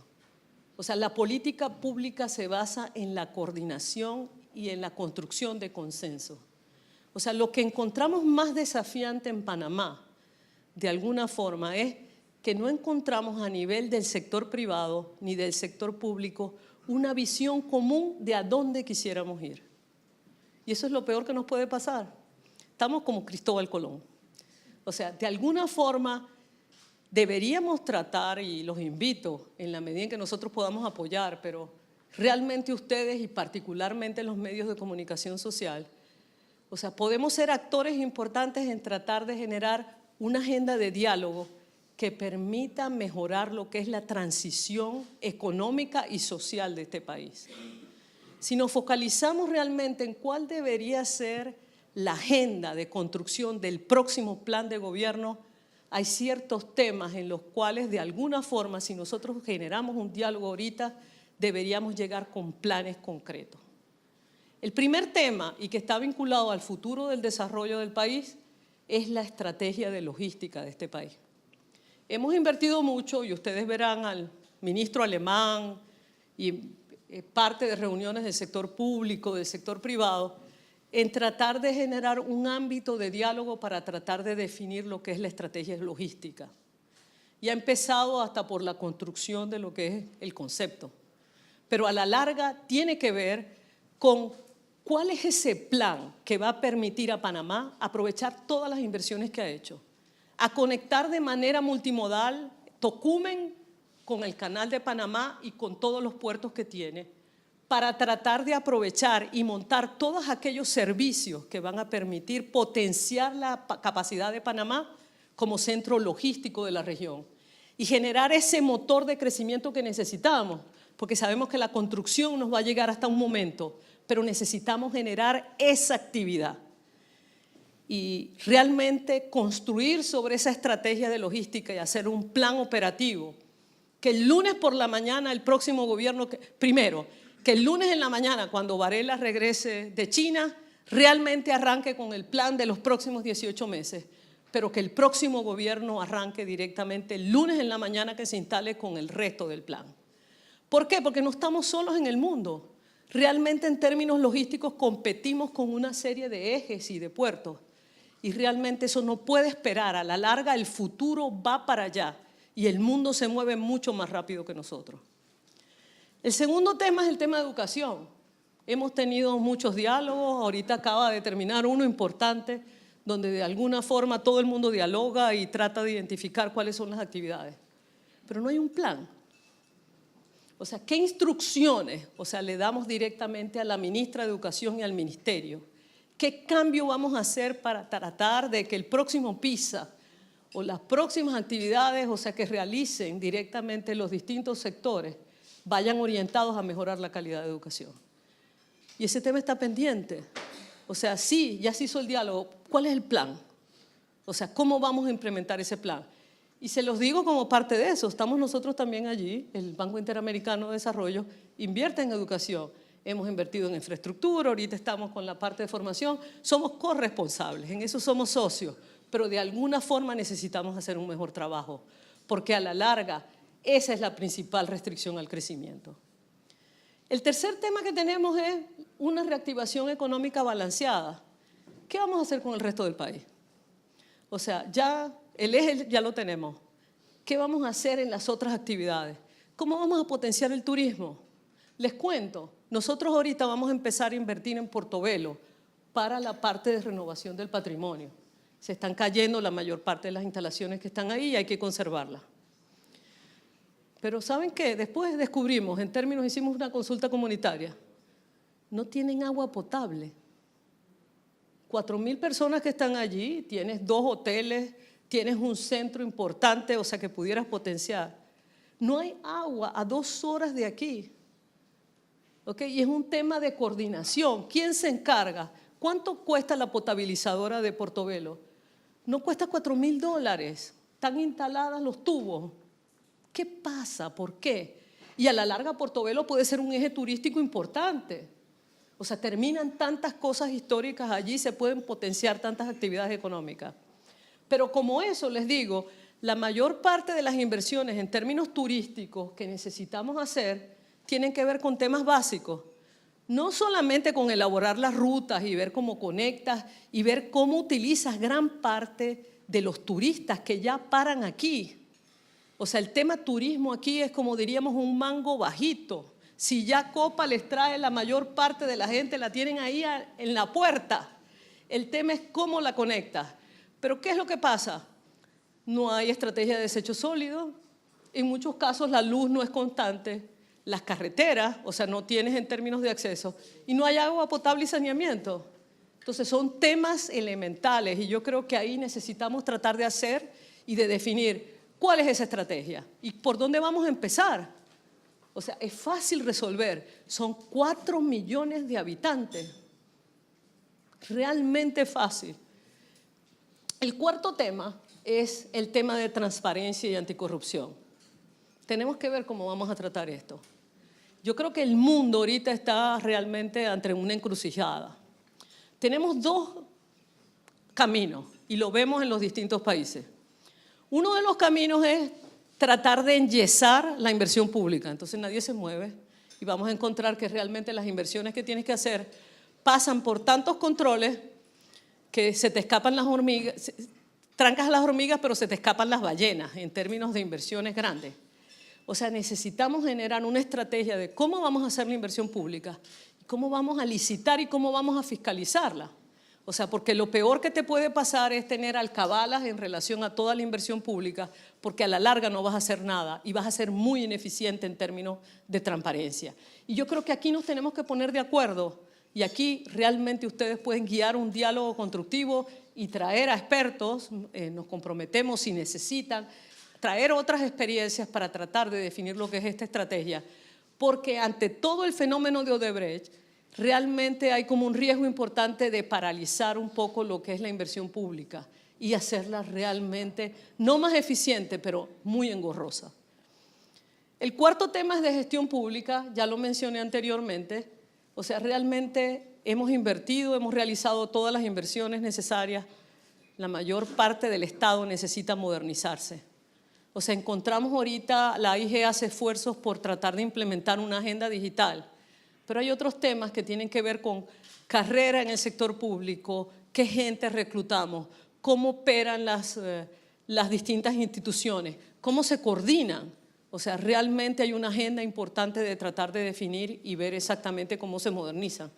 O sea, la política pública se basa en la coordinación y en la construcción de consenso. O sea, lo que encontramos más desafiante en Panamá, de alguna forma, es que no encontramos a nivel del sector privado ni del sector público una visión común de a dónde quisiéramos ir. Y eso es lo peor que nos puede pasar. Estamos como Cristóbal Colón. O sea, de alguna forma deberíamos tratar, y los invito en la medida en que nosotros podamos apoyar, pero realmente ustedes y particularmente los medios de comunicación social, o sea, podemos ser actores importantes en tratar de generar una agenda de diálogo que permita mejorar lo que es la transición económica y social de este país. Si nos focalizamos realmente en cuál debería ser la agenda de construcción del próximo plan de gobierno, hay ciertos temas en los cuales de alguna forma, si nosotros generamos un diálogo ahorita, deberíamos llegar con planes concretos. El primer tema, y que está vinculado al futuro del desarrollo del país, es la estrategia de logística de este país. Hemos invertido mucho, y ustedes verán al ministro Alemán y parte de reuniones del sector público, del sector privado, en tratar de generar un ámbito de diálogo para tratar de definir lo que es la estrategia logística. Y ha empezado hasta por la construcción de lo que es el concepto. Pero a la larga tiene que ver con cuál es ese plan que va a permitir a Panamá aprovechar todas las inversiones que ha hecho, a conectar de manera multimodal Tocumen con el Canal de Panamá y con todos los puertos que tiene, para tratar de aprovechar y montar todos aquellos servicios que van a permitir potenciar la capacidad de Panamá como centro logístico de la región y generar ese motor de crecimiento que necesitamos, porque sabemos que la construcción nos va a llegar hasta un momento, pero necesitamos generar esa actividad y realmente construir sobre esa estrategia de logística y hacer un plan operativo que el lunes por la mañana el próximo gobierno, primero, que el lunes en la mañana, cuando Varela regrese de China, realmente arranque con el plan de los próximos 18 meses, pero que el próximo gobierno arranque directamente el lunes en la mañana que se instale con el resto del plan. ¿Por qué? Porque no estamos solos en el mundo. Realmente en términos logísticos competimos con una serie de ejes y de puertos y realmente eso no puede esperar. A la larga el futuro va para allá y el mundo se mueve mucho más rápido que nosotros. El segundo tema es el tema de educación. Hemos tenido muchos diálogos, ahorita acaba de terminar uno importante, donde de alguna forma todo el mundo dialoga y trata de identificar cuáles son las actividades. Pero no hay un plan. O sea, ¿qué instrucciones le damos directamente a la ministra de Educación y al ministerio? ¿Qué cambio vamos a hacer para tratar de que el próximo PISA o las próximas actividades, que realicen directamente los distintos sectores, vayan orientados a mejorar la calidad de educación? Y ese tema está pendiente. Sí, ya se hizo el diálogo. ¿Cuál es el plan? ¿Cómo vamos a implementar ese plan? Y se los digo como parte de eso. Estamos nosotros también allí, el Banco Interamericano de Desarrollo invierte en educación. Hemos invertido en infraestructura, ahorita estamos con la parte de formación. Somos corresponsables, en eso somos socios, pero de alguna forma necesitamos hacer un mejor trabajo, porque a la larga esa es la principal restricción al crecimiento. El tercer tema que tenemos es una reactivación económica balanceada. ¿Qué vamos a hacer con el resto del país? Ya el eje ya lo tenemos. ¿Qué vamos a hacer en las otras actividades? ¿Cómo vamos a potenciar el turismo? Les cuento, nosotros ahorita vamos a empezar a invertir en Portobelo para la parte de renovación del patrimonio. Se están cayendo la mayor parte de las instalaciones que están ahí y hay que conservarlas. Pero ¿saben qué? Después descubrimos, hicimos una consulta comunitaria, no tienen agua potable. 4.000 personas que están allí, tienes 2 hoteles, tienes un centro importante, que pudieras potenciar. No hay agua a 2 horas de aquí. ¿ok? Y es un tema de coordinación. ¿Quién se encarga? ¿Cuánto cuesta la potabilizadora de Portobelo? No cuesta $4.000. Están instaladas los tubos. ¿Qué pasa? ¿Por qué? Y a la larga Portobelo puede ser un eje turístico importante. O sea, terminan tantas cosas históricas allí, se pueden potenciar tantas actividades económicas. Pero como eso, les digo, la mayor parte de las inversiones en términos turísticos que necesitamos hacer tienen que ver con temas básicos. No solamente con elaborar las rutas y ver cómo conectas y ver cómo utilizas gran parte de los turistas que ya paran aquí. O sea, el tema turismo aquí es como diríamos un mango bajito. Si ya Copa les trae la mayor parte de la gente, la tienen ahí en la puerta. El tema es cómo la conectas. Pero ¿qué es lo que pasa? No hay estrategia de desecho sólido. En muchos casos la luz no es constante. Las carreteras, o sea, no tienes en términos de acceso. Y no hay agua potable y saneamiento. Entonces son temas elementales y yo creo que ahí necesitamos tratar de hacer y de definir cuál es esa estrategia y por dónde vamos a empezar. O sea, es fácil resolver. Son 4 millones de habitantes. Realmente fácil. El cuarto tema es el tema de transparencia y anticorrupción. Tenemos que ver cómo vamos a tratar esto. Yo creo que el mundo ahorita está realmente ante una encrucijada. Tenemos dos caminos y lo vemos en los distintos países. Uno de los caminos es tratar de enyesar la inversión pública. Entonces nadie se mueve y vamos a encontrar que realmente las inversiones que tienes que hacer pasan por tantos controles que se te escapan las hormigas, trancas a las hormigas, pero se te escapan las ballenas en términos de inversiones grandes. O sea, necesitamos generar una estrategia de cómo vamos a hacer la inversión pública, cómo vamos a licitar y cómo vamos a fiscalizarla. O sea, porque lo peor que te puede pasar es tener alcabalas en relación a toda la inversión pública, porque a la larga no vas a hacer nada y vas a ser muy ineficiente en términos de transparencia. Y yo creo que aquí nos tenemos que poner de acuerdo y aquí realmente ustedes pueden guiar un diálogo constructivo y traer a expertos, nos comprometemos si necesitan, traer otras experiencias para tratar de definir lo que es esta estrategia, porque ante todo el fenómeno de Odebrecht, realmente hay como un riesgo importante de paralizar un poco lo que es la inversión pública y hacerla realmente, no más eficiente, pero muy engorrosa. El cuarto tema es de gestión pública, ya lo mencioné anteriormente, o sea, realmente hemos invertido, hemos realizado todas las inversiones necesarias, la mayor parte del Estado necesita modernizarse. O sea, encontramos ahorita, la AIG hace esfuerzos por tratar de implementar una agenda digital, pero hay otros temas que tienen que ver con carrera en el sector público, qué gente reclutamos, cómo operan las distintas instituciones, cómo se coordinan. O sea, realmente hay una agenda importante de tratar de definir y ver exactamente cómo se modernizan.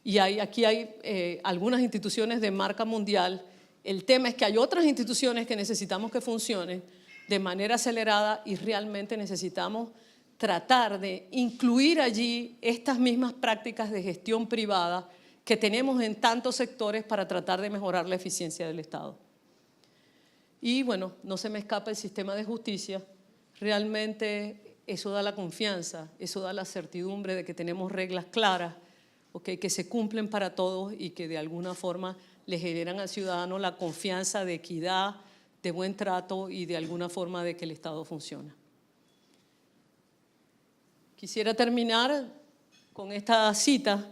Y aquí hay algunas instituciones de marca mundial. El tema es que hay otras instituciones que necesitamos que funcionen de manera acelerada y realmente necesitamos tratar de incluir allí estas mismas prácticas de gestión privada que tenemos en tantos sectores para tratar de mejorar la eficiencia del Estado. Y bueno, no se me escapa el sistema de justicia. Realmente eso da la confianza, eso da la certidumbre de que tenemos reglas claras, okay, que se cumplen para todos y que de alguna forma le generan al ciudadano la confianza de equidad, de buen trato y de alguna forma de que el Estado funciona. Quisiera terminar con esta cita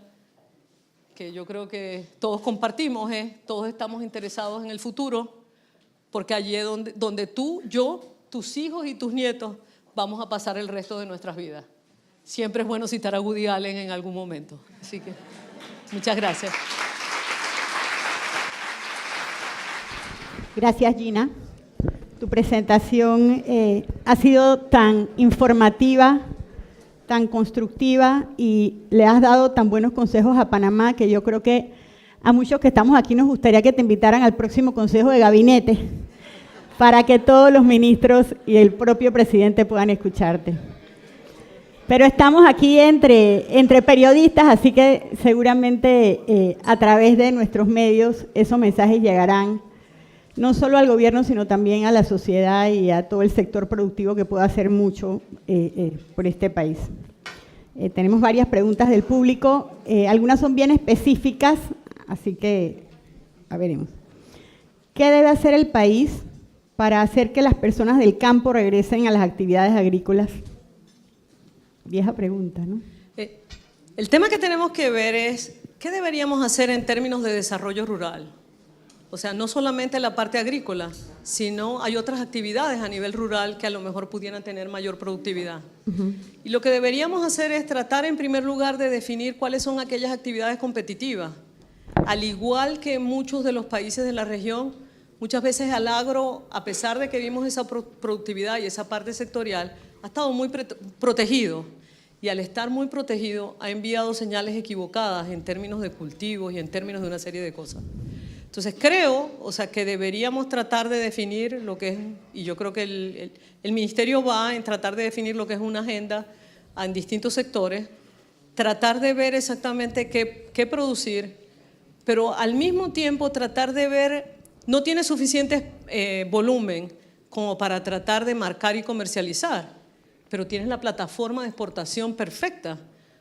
que yo creo que todos compartimos, todos estamos interesados en el futuro, porque allí es donde tú, yo, tus hijos y tus nietos vamos a pasar el resto de nuestras vidas. Siempre es bueno citar a Woody Allen en algún momento. Así que muchas gracias. Gracias, Gina. Tu presentación ha sido tan informativa, tan constructiva y le has dado tan buenos consejos a Panamá que yo creo que a muchos que estamos aquí nos gustaría que te invitaran al próximo Consejo de Gabinete para que todos los ministros y el propio presidente puedan escucharte. Pero estamos aquí entre periodistas, así que seguramente a través de nuestros medios esos mensajes llegarán no solo al gobierno, sino también a la sociedad y a todo el sector productivo que pueda hacer mucho por este país. Tenemos varias preguntas del público, algunas son bien específicas, así que veremos. ¿Qué debe hacer el país para hacer que las personas del campo regresen a las actividades agrícolas? Vieja pregunta, ¿no? El tema que tenemos que ver es qué deberíamos hacer en términos de desarrollo rural. O sea, no solamente la parte agrícola, sino hay otras actividades a nivel rural que a lo mejor pudieran tener mayor productividad. Y lo que deberíamos hacer es tratar en primer lugar de definir cuáles son aquellas actividades competitivas. Al igual que muchos de los países de la región, muchas veces al agro, a pesar de que vimos esa productividad y esa parte sectorial, ha estado muy protegido. Y al estar muy protegido ha enviado señales equivocadas en términos de cultivos y en términos de una serie de cosas. Entonces creo, que deberíamos tratar de definir lo que es, y yo creo que el Ministerio va en tratar de definir lo que es una agenda en distintos sectores, tratar de ver exactamente qué producir, pero al mismo tiempo tratar de ver, no tiene suficiente volumen como para tratar de marcar y comercializar, pero tienes la plataforma de exportación perfecta.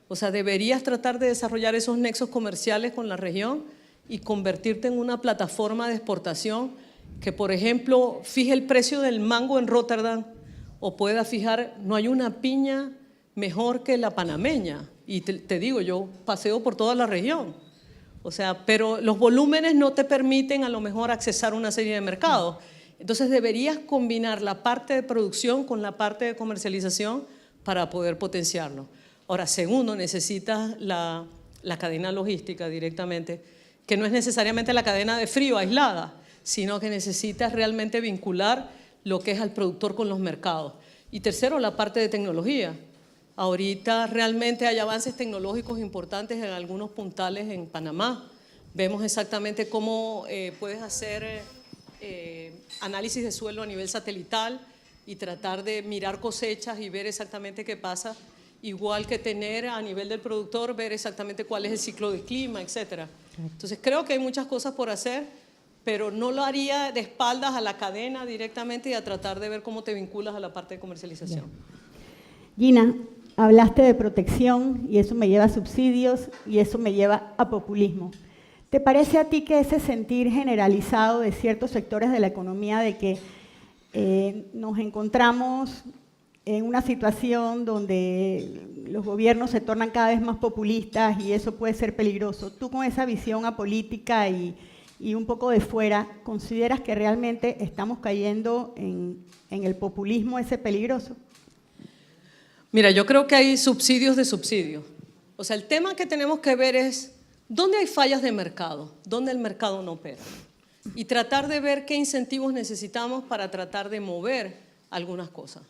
O sea, deberías tratar de desarrollar esos nexos comerciales con la región y convertirte en una plataforma de exportación que, por ejemplo, fije el precio del mango en Rotterdam o pueda fijar, no hay una piña mejor que la panameña. Y te digo, yo paseo por toda la región. O sea, pero los volúmenes no te permiten a lo mejor accesar una serie de mercados. Entonces deberías combinar la parte de producción con la parte de comercialización para poder potenciarlo. Ahora, segundo, necesitas la cadena logística directamente, que no es necesariamente la cadena de frío aislada, sino que necesitas realmente vincular lo que es al productor con los mercados. Y tercero, la parte de tecnología. Ahorita realmente hay avances tecnológicos importantes en algunos puntales en Panamá. Vemos exactamente cómo puedes hacer análisis de suelo a nivel satelital y tratar de mirar cosechas y ver exactamente qué pasa, igual que tener a nivel del productor, ver exactamente cuál es el ciclo de clima, etcétera. Entonces creo que hay muchas cosas por hacer, pero no lo haría de espaldas a la cadena directamente y a tratar de ver cómo te vinculas a la parte de comercialización. Gina, hablaste de protección y eso me lleva a subsidios y eso me lleva a populismo. ¿Te parece a ti que ese sentir generalizado de ciertos sectores de la economía de que nos encontramos en una situación donde los gobiernos se tornan cada vez más populistas y eso puede ser peligroso? Tú con esa visión apolítica y un poco de fuera, ¿consideras que realmente estamos cayendo en el populismo ese peligroso? Mira, yo creo que hay subsidios de subsidios. O sea, el tema que tenemos que ver es dónde hay fallas de mercado, dónde el mercado no opera. Y tratar de ver qué incentivos necesitamos para tratar de mover algunas cosas.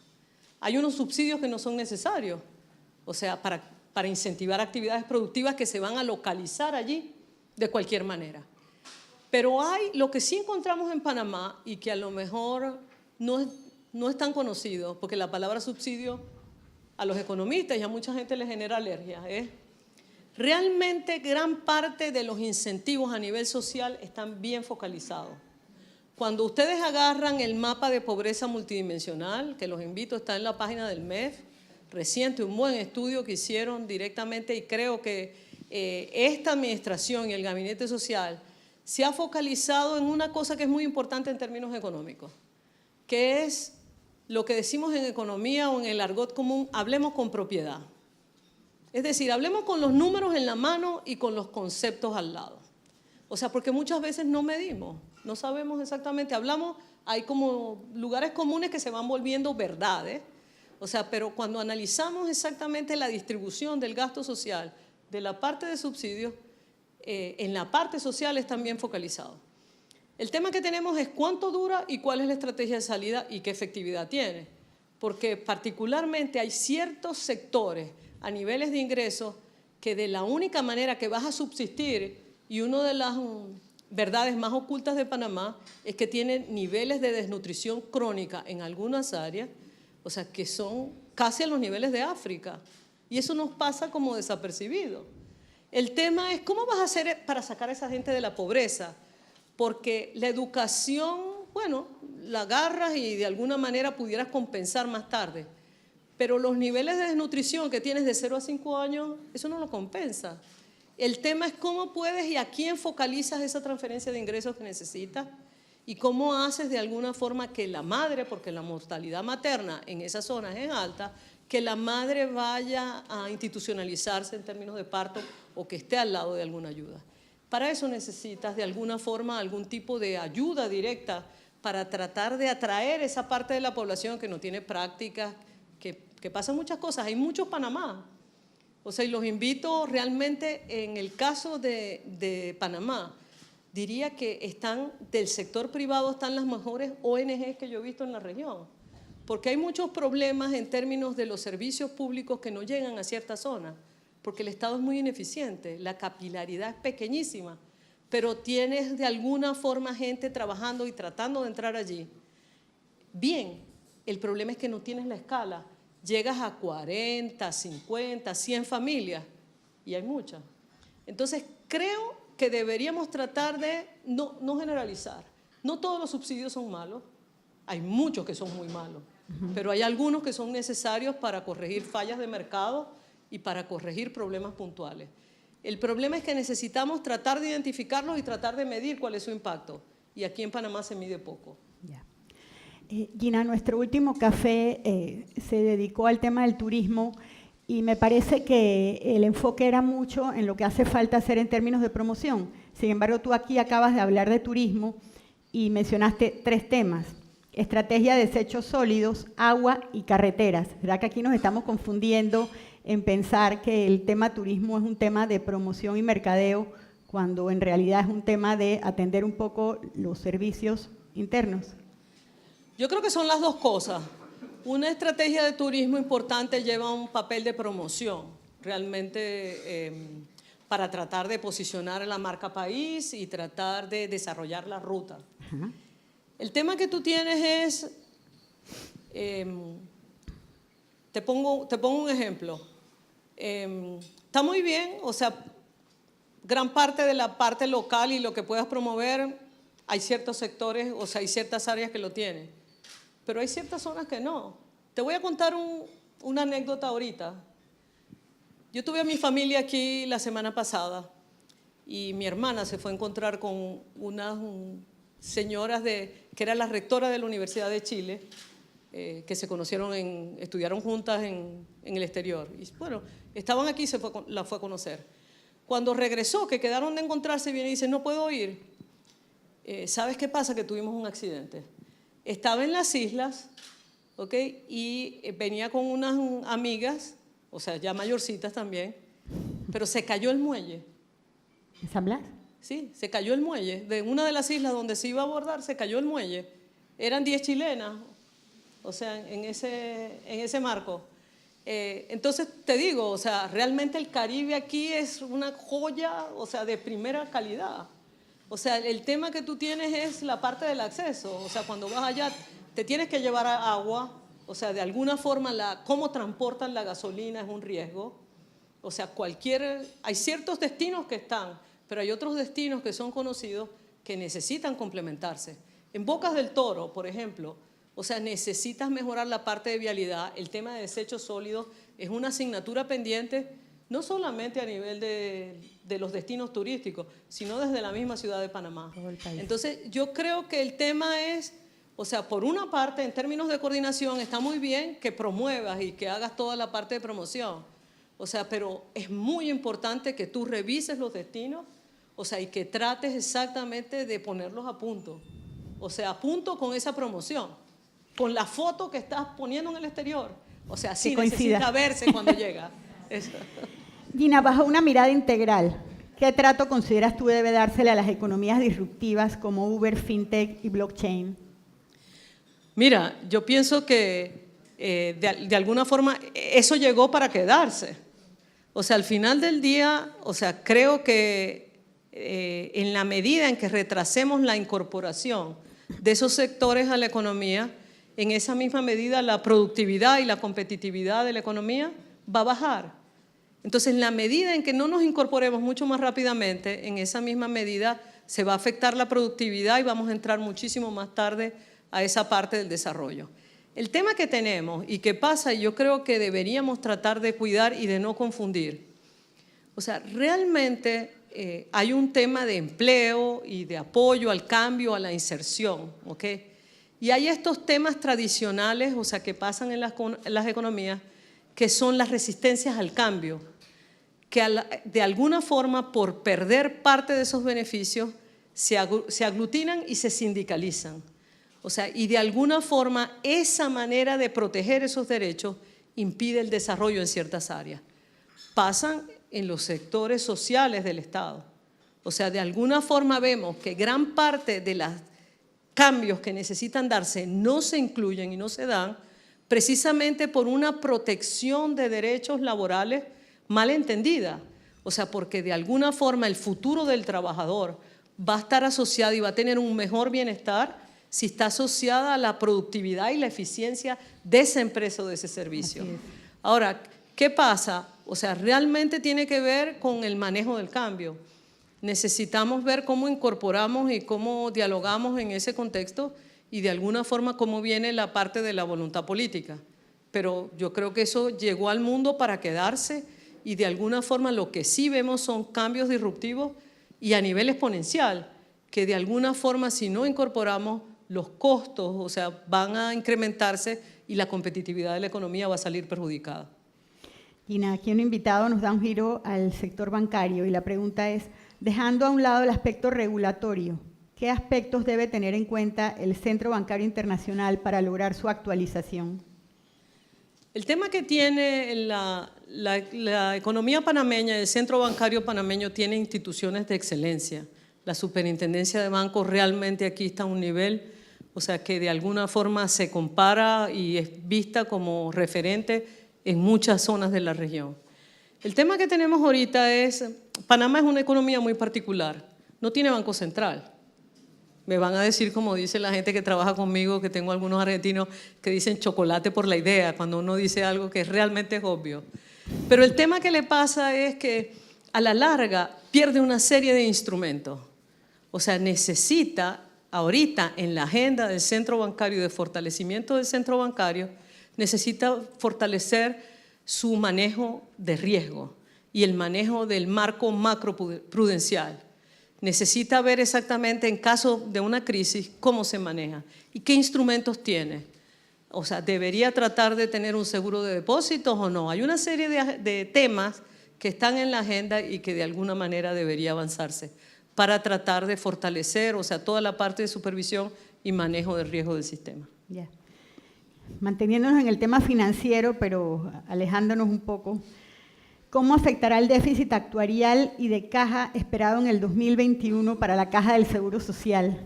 Hay unos subsidios que no son necesarios, o sea, para incentivar actividades productivas que se van a localizar allí de cualquier manera. Pero hay lo que sí encontramos en Panamá y que a lo mejor no es tan conocido, porque la palabra subsidio a los economistas y a mucha gente les genera alergia, realmente gran parte de los incentivos a nivel social están bien focalizados. Cuando ustedes agarran el mapa de pobreza multidimensional, que los invito, está en la página del MEF, reciente, un buen estudio que hicieron directamente, y creo que esta administración y el gabinete social se ha focalizado en una cosa que es muy importante en términos económicos, que es lo que decimos en economía o en el argot común, hablemos con propiedad. Es decir, hablemos con los números en la mano y con los conceptos al lado. O sea, porque muchas veces no medimos, no sabemos exactamente, hablamos, hay como lugares comunes que se van volviendo verdades, o sea, pero cuando analizamos exactamente la distribución del gasto social de la parte de subsidios, en la parte social están bien focalizados. El tema que tenemos es cuánto dura y cuál es la estrategia de salida y qué efectividad tiene, porque particularmente hay ciertos sectores a niveles de ingresos que de la única manera que vas a subsistir, y una de las verdades más ocultas de Panamá es que tiene niveles de desnutrición crónica en algunas áreas, o sea, que son casi a los niveles de África, y eso nos pasa como desapercibido. El tema es cómo vas a hacer para sacar a esa gente de la pobreza, porque la educación, bueno, la agarras y de alguna manera pudieras compensar más tarde, pero los niveles de desnutrición que tienes de 0 a 5 años, eso no lo compensa. El tema es cómo puedes y a quién focalizas esa transferencia de ingresos que necesitas y cómo haces de alguna forma que la madre, porque la mortalidad materna en esas zonas es alta, que la madre vaya a institucionalizarse en términos de parto o que esté al lado de alguna ayuda. Para eso necesitas de alguna forma algún tipo de ayuda directa para tratar de atraer esa parte de la población que no tiene prácticas, que pasan muchas cosas. Hay muchos Panamá. O sea, y los invito realmente, en el caso de Panamá, diría que están del sector privado, están las mejores ONGs que yo he visto en la región. Porque hay muchos problemas en términos de los servicios públicos que no llegan a ciertas zonas, porque el Estado es muy ineficiente, la capilaridad es pequeñísima, pero tienes de alguna forma gente trabajando y tratando de entrar allí. Bien, el problema es que no tienes la escala. Llegas a 40, 50, 100 familias y hay muchas. Entonces, creo que deberíamos tratar de no generalizar. No todos los subsidios son malos, hay muchos que son muy malos, pero hay algunos que son necesarios para corregir fallas de mercado y para corregir problemas puntuales. El problema es que necesitamos tratar de identificarlos y tratar de medir cuál es su impacto. Y aquí en Panamá se mide poco. Ya. Gina, nuestro último café se dedicó al tema del turismo y me parece que el enfoque era mucho en lo que hace falta hacer en términos de promoción. Sin embargo, tú aquí acabas de hablar de turismo y mencionaste 3 temas: estrategia de desechos sólidos, agua y carreteras. ¿Verdad que aquí nos estamos confundiendo en pensar que el tema turismo es un tema de promoción y mercadeo, cuando en realidad es un tema de atender un poco los servicios internos? Yo creo que son las dos cosas. Una estrategia de turismo importante lleva un papel de promoción, realmente para tratar de posicionar a la marca país y tratar de desarrollar la ruta. Ajá. El tema que tú tienes es, te pongo un ejemplo. Está muy bien, o sea, gran parte de la parte local y lo que puedas promover, hay ciertos sectores, o sea, hay ciertas áreas que lo tienen. Pero hay ciertas zonas que no. Te voy a contar una anécdota ahorita. Yo tuve a mi familia aquí la semana pasada y mi hermana se fue a encontrar con unas señoras que era la rectora de la Universidad de Chile, que se conocieron, estudiaron juntas en el exterior. Y bueno, estaban aquí y la fue a conocer. Cuando regresó, que quedaron de encontrarse, viene y dice, no puedo ir. ¿Sabes qué pasa? Que tuvimos un accidente. Estaba en las islas, ¿ok? Y venía con unas amigas, o sea, ya mayorcitas también, pero se cayó el muelle. ¿En San Blas? Sí, se cayó el muelle. De una de las islas donde se iba a abordar, se cayó el muelle. Eran 10 chilenas, o sea, en ese marco. Entonces, te digo, o sea, realmente el Caribe aquí es una joya, o sea, de primera calidad. O sea, el tema que tú tienes es la parte del acceso. O sea, cuando vas allá, te tienes que llevar agua. O sea, de alguna forma, cómo transportan la gasolina es un riesgo. O sea, hay ciertos destinos que están, pero hay otros destinos que son conocidos que necesitan complementarse. En Bocas del Toro, por ejemplo, o sea, necesitas mejorar la parte de vialidad. El tema de desechos sólidos es una asignatura pendiente, no solamente a nivel de los destinos turísticos, sino desde la misma ciudad de Panamá. Entonces, yo creo que el tema es, o sea, por una parte, en términos de coordinación, está muy bien que promuevas y que hagas toda la parte de promoción. O sea, pero es muy importante que tú revises los destinos, o sea, y que trates exactamente de ponerlos a punto. O sea, a punto con esa promoción, con la foto que estás poniendo en el exterior. O sea, sí necesita verse cuando llega. Eso. Gina, bajo una mirada integral, ¿qué trato consideras tú debe dársele a las economías disruptivas como Uber, FinTech y blockchain? Mira, yo pienso que de alguna forma eso llegó para quedarse. O sea, al final del día, o sea, creo que en la medida en que retrasemos la incorporación de esos sectores a la economía, en esa misma medida la productividad y la competitividad de la economía va a bajar. Entonces, en la medida en que no nos incorporemos mucho más rápidamente, en esa misma medida se va a afectar la productividad y vamos a entrar muchísimo más tarde a esa parte del desarrollo. El tema que tenemos y que pasa, y yo creo que deberíamos tratar de cuidar y de no confundir. O sea, realmente hay un tema de empleo y de apoyo al cambio, a la inserción, ¿ok? Y hay estos temas tradicionales, o sea, que pasan en las economías, que son las resistencias al cambio, que de alguna forma, por perder parte de esos beneficios, se aglutinan y se sindicalizan. O sea, y de alguna forma, esa manera de proteger esos derechos impide el desarrollo en ciertas áreas. Pasan en los sectores sociales del Estado. O sea, de alguna forma vemos que gran parte de los cambios que necesitan darse no se incluyen y no se dan precisamente por una protección de derechos laborales mal entendida. O sea, porque de alguna forma el futuro del trabajador va a estar asociado y va a tener un mejor bienestar si está asociada a la productividad y la eficiencia de esa empresa o de ese servicio. Ahora, ¿qué pasa? O sea, realmente tiene que ver con el manejo del cambio. Necesitamos ver cómo incorporamos y cómo dialogamos en ese contexto y de alguna forma cómo viene la parte de la voluntad política. Pero yo creo que eso llegó al mundo para quedarse y de alguna forma lo que sí vemos son cambios disruptivos y a nivel exponencial, que de alguna forma si no incorporamos los costos, o sea, van a incrementarse y la competitividad de la economía va a salir perjudicada. Gina, aquí un invitado nos da un giro al sector bancario y la pregunta es, dejando a un lado el aspecto regulatorio, ¿qué aspectos debe tener en cuenta el Centro Bancario Internacional para lograr su actualización? El tema que tiene la economía panameña, el Centro Bancario Panameño tiene instituciones de excelencia. La Superintendencia de Bancos realmente aquí está a un nivel, o sea, que de alguna forma se compara y es vista como referente en muchas zonas de la región. El tema que tenemos ahorita es, Panamá es una economía muy particular, no tiene banco central. Me van a decir, como dice la gente que trabaja conmigo, que tengo algunos argentinos que dicen chocolate por la idea, cuando uno dice algo que realmente es obvio. Pero el tema que le pasa es que a la larga pierde una serie de instrumentos. O sea, necesita ahorita en la agenda del centro bancario, de fortalecimiento del centro bancario, necesita fortalecer su manejo de riesgo y el manejo del marco macroprudencial. Necesita ver exactamente en caso de una crisis cómo se maneja y qué instrumentos tiene. O sea, ¿debería tratar de tener un seguro de depósitos o no? Hay una serie de temas que están en la agenda y que de alguna manera debería avanzarse para tratar de fortalecer, o sea, toda la parte de supervisión y manejo del riesgo del sistema. Yeah. Manteniéndonos en el tema financiero, pero alejándonos un poco, ¿cómo afectará el déficit actuarial y de caja esperado en el 2021 para la Caja del Seguro Social?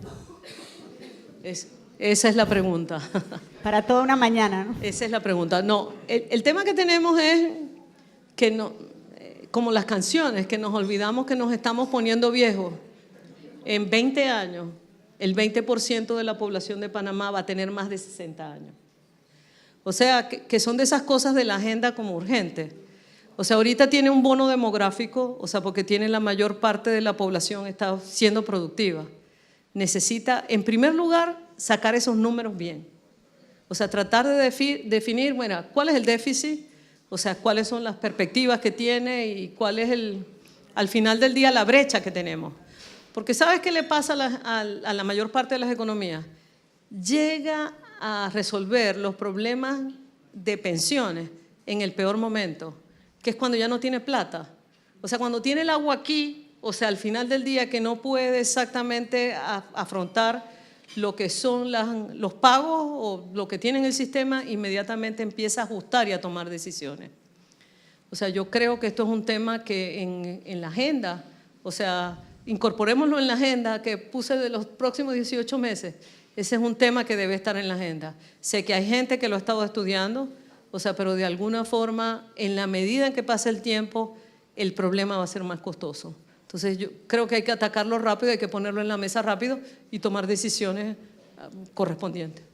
Esa es la pregunta. Para toda una mañana, ¿no? Esa es la pregunta. No, el tema que tenemos es que, no, como las canciones, que nos olvidamos que nos estamos poniendo viejos. En 20 años, el 20% de la población de Panamá va a tener más de 60 años. O sea, que son de esas cosas de la agenda como urgentes. O sea, ahorita tiene un bono demográfico, o sea, porque tiene la mayor parte de la población está siendo productiva. Necesita, en primer lugar, sacar esos números bien. O sea, tratar de definir, bueno, cuál es el déficit, o sea, cuáles son las perspectivas que tiene y cuál es, al final del día, la brecha que tenemos. Porque ¿sabes qué le pasa a la mayor parte de las economías? Llega a resolver los problemas de pensiones en el peor momento, que es cuando ya no tiene plata. O sea, cuando tiene el agua aquí, o sea, al final del día que no puede exactamente afrontar lo que son los pagos o lo que tiene en el sistema, inmediatamente empieza a ajustar y a tomar decisiones. O sea, yo creo que esto es un tema que en la agenda, o sea, incorporémoslo en la agenda que puse de los próximos 18 meses. Ese es un tema que debe estar en la agenda. Sé que hay gente que lo ha estado estudiando, o sea, pero de alguna forma, en la medida en que pase el tiempo, el problema va a ser más costoso. Entonces, yo creo que hay que atacarlo rápido, hay que ponerlo en la mesa rápido y tomar decisiones correspondientes.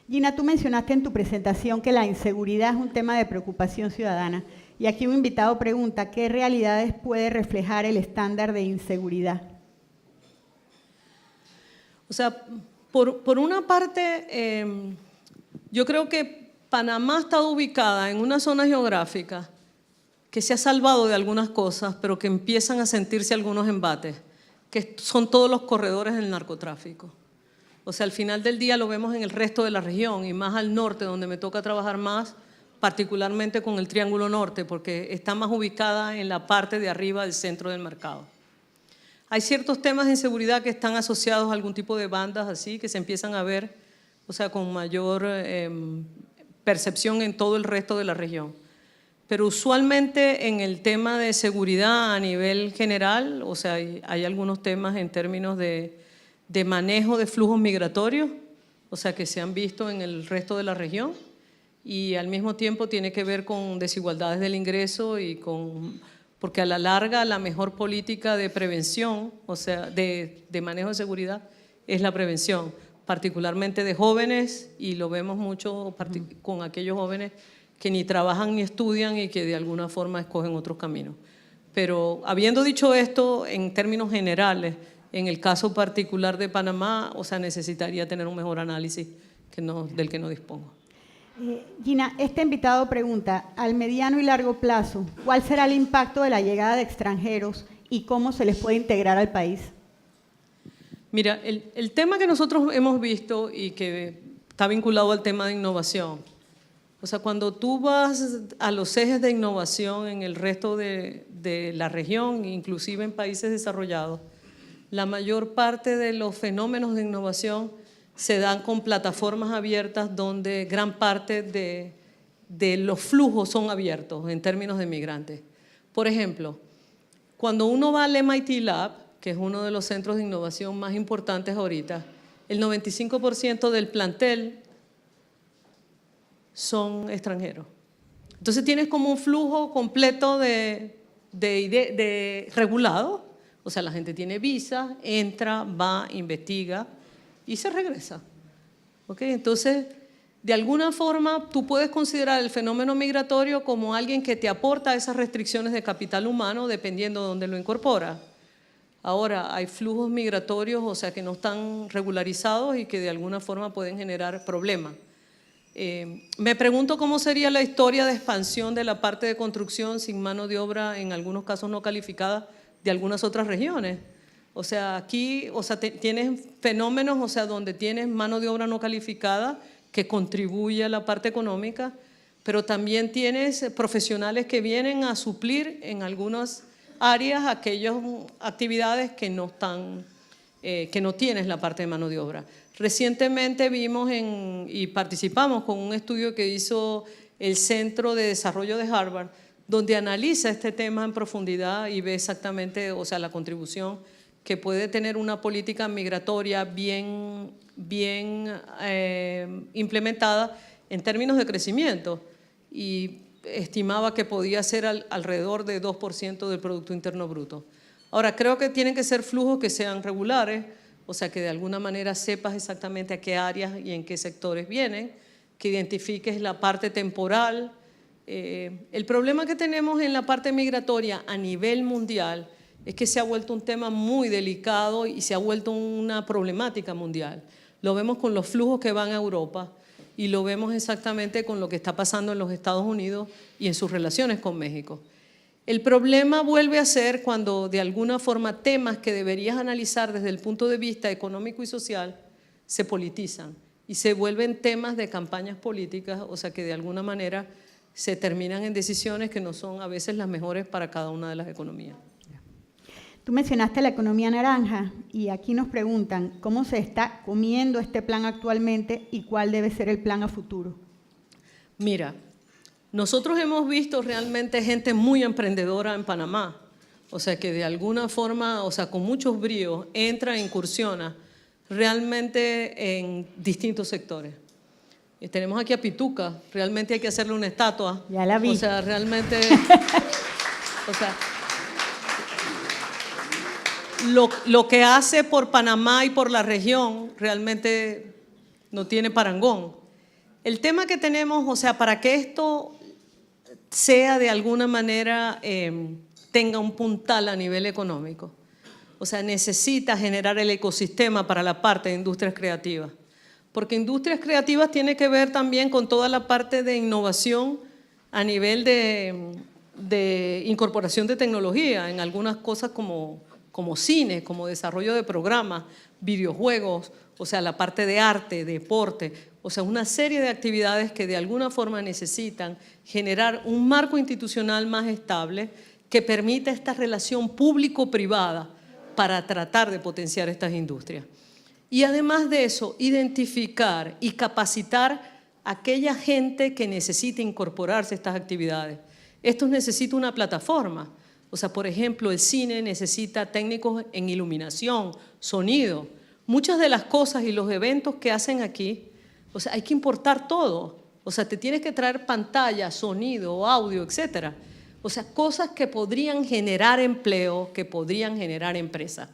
Gina, tú mencionaste en tu presentación que la inseguridad es un tema de preocupación ciudadana. Y aquí un invitado pregunta, ¿qué realidades puede reflejar el estándar de inseguridad? O sea, por una parte, Yo creo que Panamá está ubicada en una zona geográfica que se ha salvado de algunas cosas, pero que empiezan a sentirse algunos embates, que son todos los corredores del narcotráfico. O sea, al final del día lo vemos en el resto de la región y más al norte, donde me toca trabajar más, particularmente con el Triángulo Norte, porque está más ubicada en la parte de arriba del centro del mercado. Hay ciertos temas de inseguridad que están asociados a algún tipo de bandas así, que se empiezan a ver, o sea, con mayor percepción en todo el resto de la región. Pero usualmente en el tema de seguridad a nivel general, o sea, hay algunos temas en términos de manejo de flujos migratorios, o sea, que se han visto en el resto de la región, y al mismo tiempo tiene que ver con desigualdades del ingreso y porque a la larga la mejor política de prevención, o sea, de manejo de seguridad, es la prevención, particularmente de jóvenes, y lo vemos mucho con aquellos jóvenes que ni trabajan ni estudian y que de alguna forma escogen otros caminos. Pero habiendo dicho esto, en términos generales, en el caso particular de Panamá, o sea, necesitaría tener un mejor análisis del que no dispongo. Gina, este invitado pregunta, al mediano y largo plazo, ¿cuál será el impacto de la llegada de extranjeros y cómo se les puede integrar al país? Mira, el tema que nosotros hemos visto y que está vinculado al tema de innovación, o sea, cuando tú vas a los ejes de innovación en el resto de la región, inclusive en países desarrollados, la mayor parte de los fenómenos de innovación se dan con plataformas abiertas donde gran parte de los flujos son abiertos en términos de migrantes. Por ejemplo, cuando uno va al MIT Lab, que es uno de los centros de innovación más importantes ahorita, el 95% del plantel son extranjeros. Entonces tienes como un flujo completo de regulado, o sea, la gente tiene visa, entra, va, investiga y se regresa. ¿Okay? Entonces, de alguna forma, tú puedes considerar el fenómeno migratorio como alguien que te aporta esas restricciones de capital humano dependiendo de dónde lo incorpora. Ahora, hay flujos migratorios, o sea, que no están regularizados y que de alguna forma pueden generar problemas. Me pregunto cómo sería la historia de expansión de la parte de construcción sin mano de obra, en algunos casos no calificada, de algunas otras regiones. O sea, aquí, o sea, tienes fenómenos, o sea, donde tienes mano de obra no calificada que contribuye a la parte económica, pero también tienes profesionales que vienen a suplir en algunas áreas aquellas actividades que no tienes la parte de mano de obra. Recientemente vimos y participamos con un estudio que hizo el Centro de Desarrollo de Harvard, donde analiza este tema en profundidad y ve exactamente, o sea, la contribución que puede tener una política migratoria bien implementada en términos de crecimiento, y estimaba que podía ser alrededor de 2% del Producto Interno Bruto. Ahora, creo que tienen que ser flujos que sean regulares, o sea, que de alguna manera sepas exactamente a qué áreas y en qué sectores vienen, que identifiques la parte temporal. El problema que tenemos en la parte migratoria a nivel mundial es que se ha vuelto un tema muy delicado y se ha vuelto una problemática mundial. Lo vemos con los flujos que van a Europa y lo vemos exactamente con lo que está pasando en los Estados Unidos y en sus relaciones con México. El problema vuelve a ser cuando de alguna forma temas que deberías analizar desde el punto de vista económico y social se politizan y se vuelven temas de campañas políticas, o sea que de alguna manera se terminan en decisiones que no son a veces las mejores para cada una de las economías. Tú mencionaste la economía naranja y aquí nos preguntan cómo se está comiendo este plan actualmente y cuál debe ser el plan a futuro. Mira, nosotros hemos visto realmente gente muy emprendedora en Panamá, o sea que de alguna forma, o sea, con muchos bríos, entra e incursiona realmente en distintos sectores. Tenemos aquí a Pituca, realmente hay que hacerle una estatua. Ya la vi. O sea, realmente, o sea, lo que hace por Panamá y por la región realmente no tiene parangón. El tema que tenemos, o sea, para que esto sea de alguna manera, tenga un puntal a nivel económico, o sea, necesita generar el ecosistema para la parte de industrias creativas. porque industrias creativas tiene que ver también con toda la parte de innovación a nivel de incorporación de tecnología, en algunas cosas como cine, como desarrollo de programas, videojuegos, o sea, la parte de arte, deporte, o sea, una serie de actividades que de alguna forma necesitan generar un marco institucional más estable que permita esta relación público-privada para tratar de potenciar estas industrias. Y además de eso, identificar y capacitar a aquella gente que necesita incorporarse a estas actividades. Esto necesita una plataforma. O sea, por ejemplo, el cine necesita técnicos en iluminación, sonido. Muchas de las cosas y los eventos que hacen aquí, o sea, hay que importar todo. O sea, te tienes que traer pantalla, sonido, audio, etcétera. O sea, cosas que podrían generar empleo, que podrían generar empresa.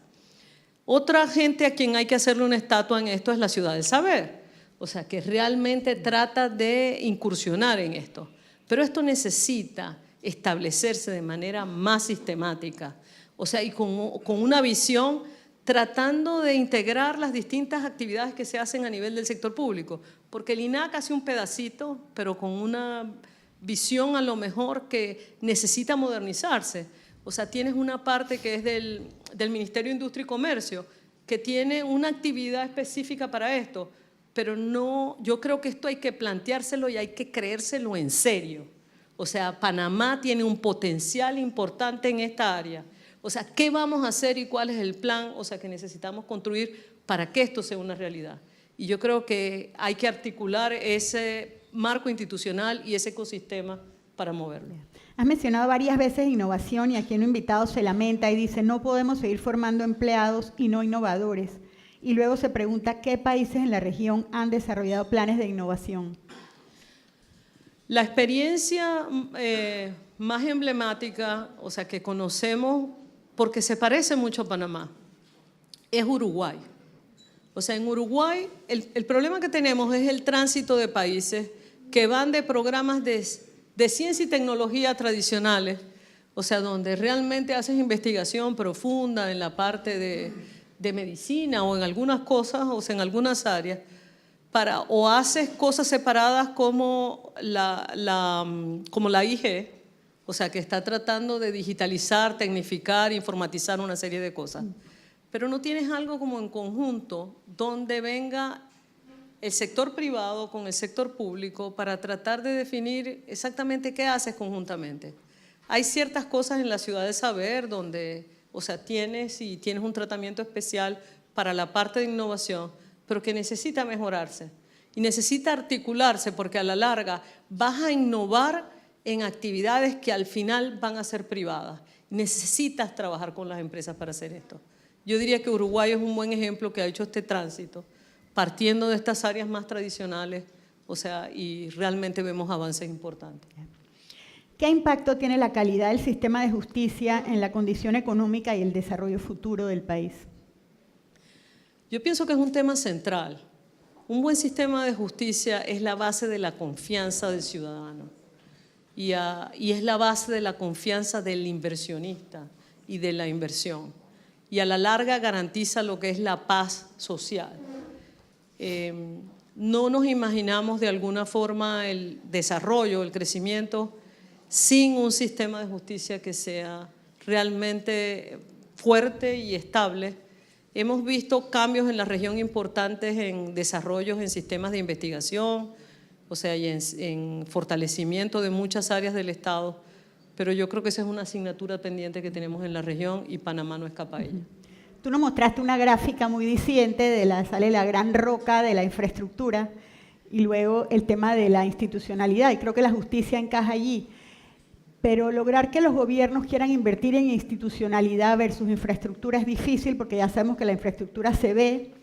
Otra gente a quien hay que hacerle una estatua en esto es la Ciudad del Saber. O sea, que realmente trata de incursionar en esto. Pero esto necesita establecerse de manera más sistemática. O sea, y con una visión tratando de integrar las distintas actividades que se hacen a nivel del sector público. Porque el INAC hace un pedacito, pero con una visión a lo mejor que necesita modernizarse. O sea, tienes una parte que es del Ministerio de Industria y Comercio, que tiene una actividad específica para esto, pero no, yo creo que esto hay que planteárselo y hay que creérselo en serio. O sea, Panamá tiene un potencial importante en esta área. O sea, ¿qué vamos a hacer y cuál es el plan? O sea, que necesitamos construir para que esto sea una realidad. Y yo creo que hay que articular ese marco institucional y ese ecosistema para moverlo. Has mencionado varias veces innovación y aquí un invitado se lamenta y dice no podemos seguir formando empleados y no innovadores. Y luego se pregunta qué países en la región han desarrollado planes de innovación. La experiencia más emblemática, o sea, que conocemos porque se parece mucho a Panamá, es Uruguay. O sea, en Uruguay el problema que tenemos es el tránsito de países que van de programas de ciencia y tecnología tradicionales, o sea, donde realmente haces investigación profunda en la parte de medicina o en algunas cosas, o sea, en algunas áreas, o haces cosas separadas como la IG, o sea, que está tratando de digitalizar, tecnificar, informatizar una serie de cosas. Pero no tienes algo como en conjunto donde venga el sector privado con el sector público para tratar de definir exactamente qué haces conjuntamente. Hay ciertas cosas en la Ciudad del Saber donde, o sea, tienes un tratamiento especial para la parte de innovación, pero que necesita mejorarse y necesita articularse porque a la larga vas a innovar en actividades que al final van a ser privadas. Necesitas trabajar con las empresas para hacer esto. Yo diría que Uruguay es un buen ejemplo que ha hecho este tránsito, partiendo de estas áreas más tradicionales, o sea, y realmente vemos avances importantes. ¿Qué impacto tiene la calidad del sistema de justicia en la condición económica y el desarrollo futuro del país? Yo pienso que es un tema central. Un buen sistema de justicia es la base de la confianza del ciudadano y es la base de la confianza del inversionista y de la inversión. Y a la larga garantiza lo que es la paz social. No nos imaginamos de alguna forma el desarrollo, el crecimiento, sin un sistema de justicia que sea realmente fuerte y estable. Hemos visto cambios en la región importantes en desarrollos en sistemas de investigación, o sea, y en fortalecimiento de muchas áreas del Estado, pero yo creo que esa es una asignatura pendiente que tenemos en la región y Panamá no escapa a ella. Tú nos mostraste una gráfica muy diciente sale la gran roca de la infraestructura y luego el tema de la institucionalidad, y creo que la justicia encaja allí. Pero lograr que los gobiernos quieran invertir en institucionalidad versus infraestructura es difícil porque ya sabemos que la infraestructura se ve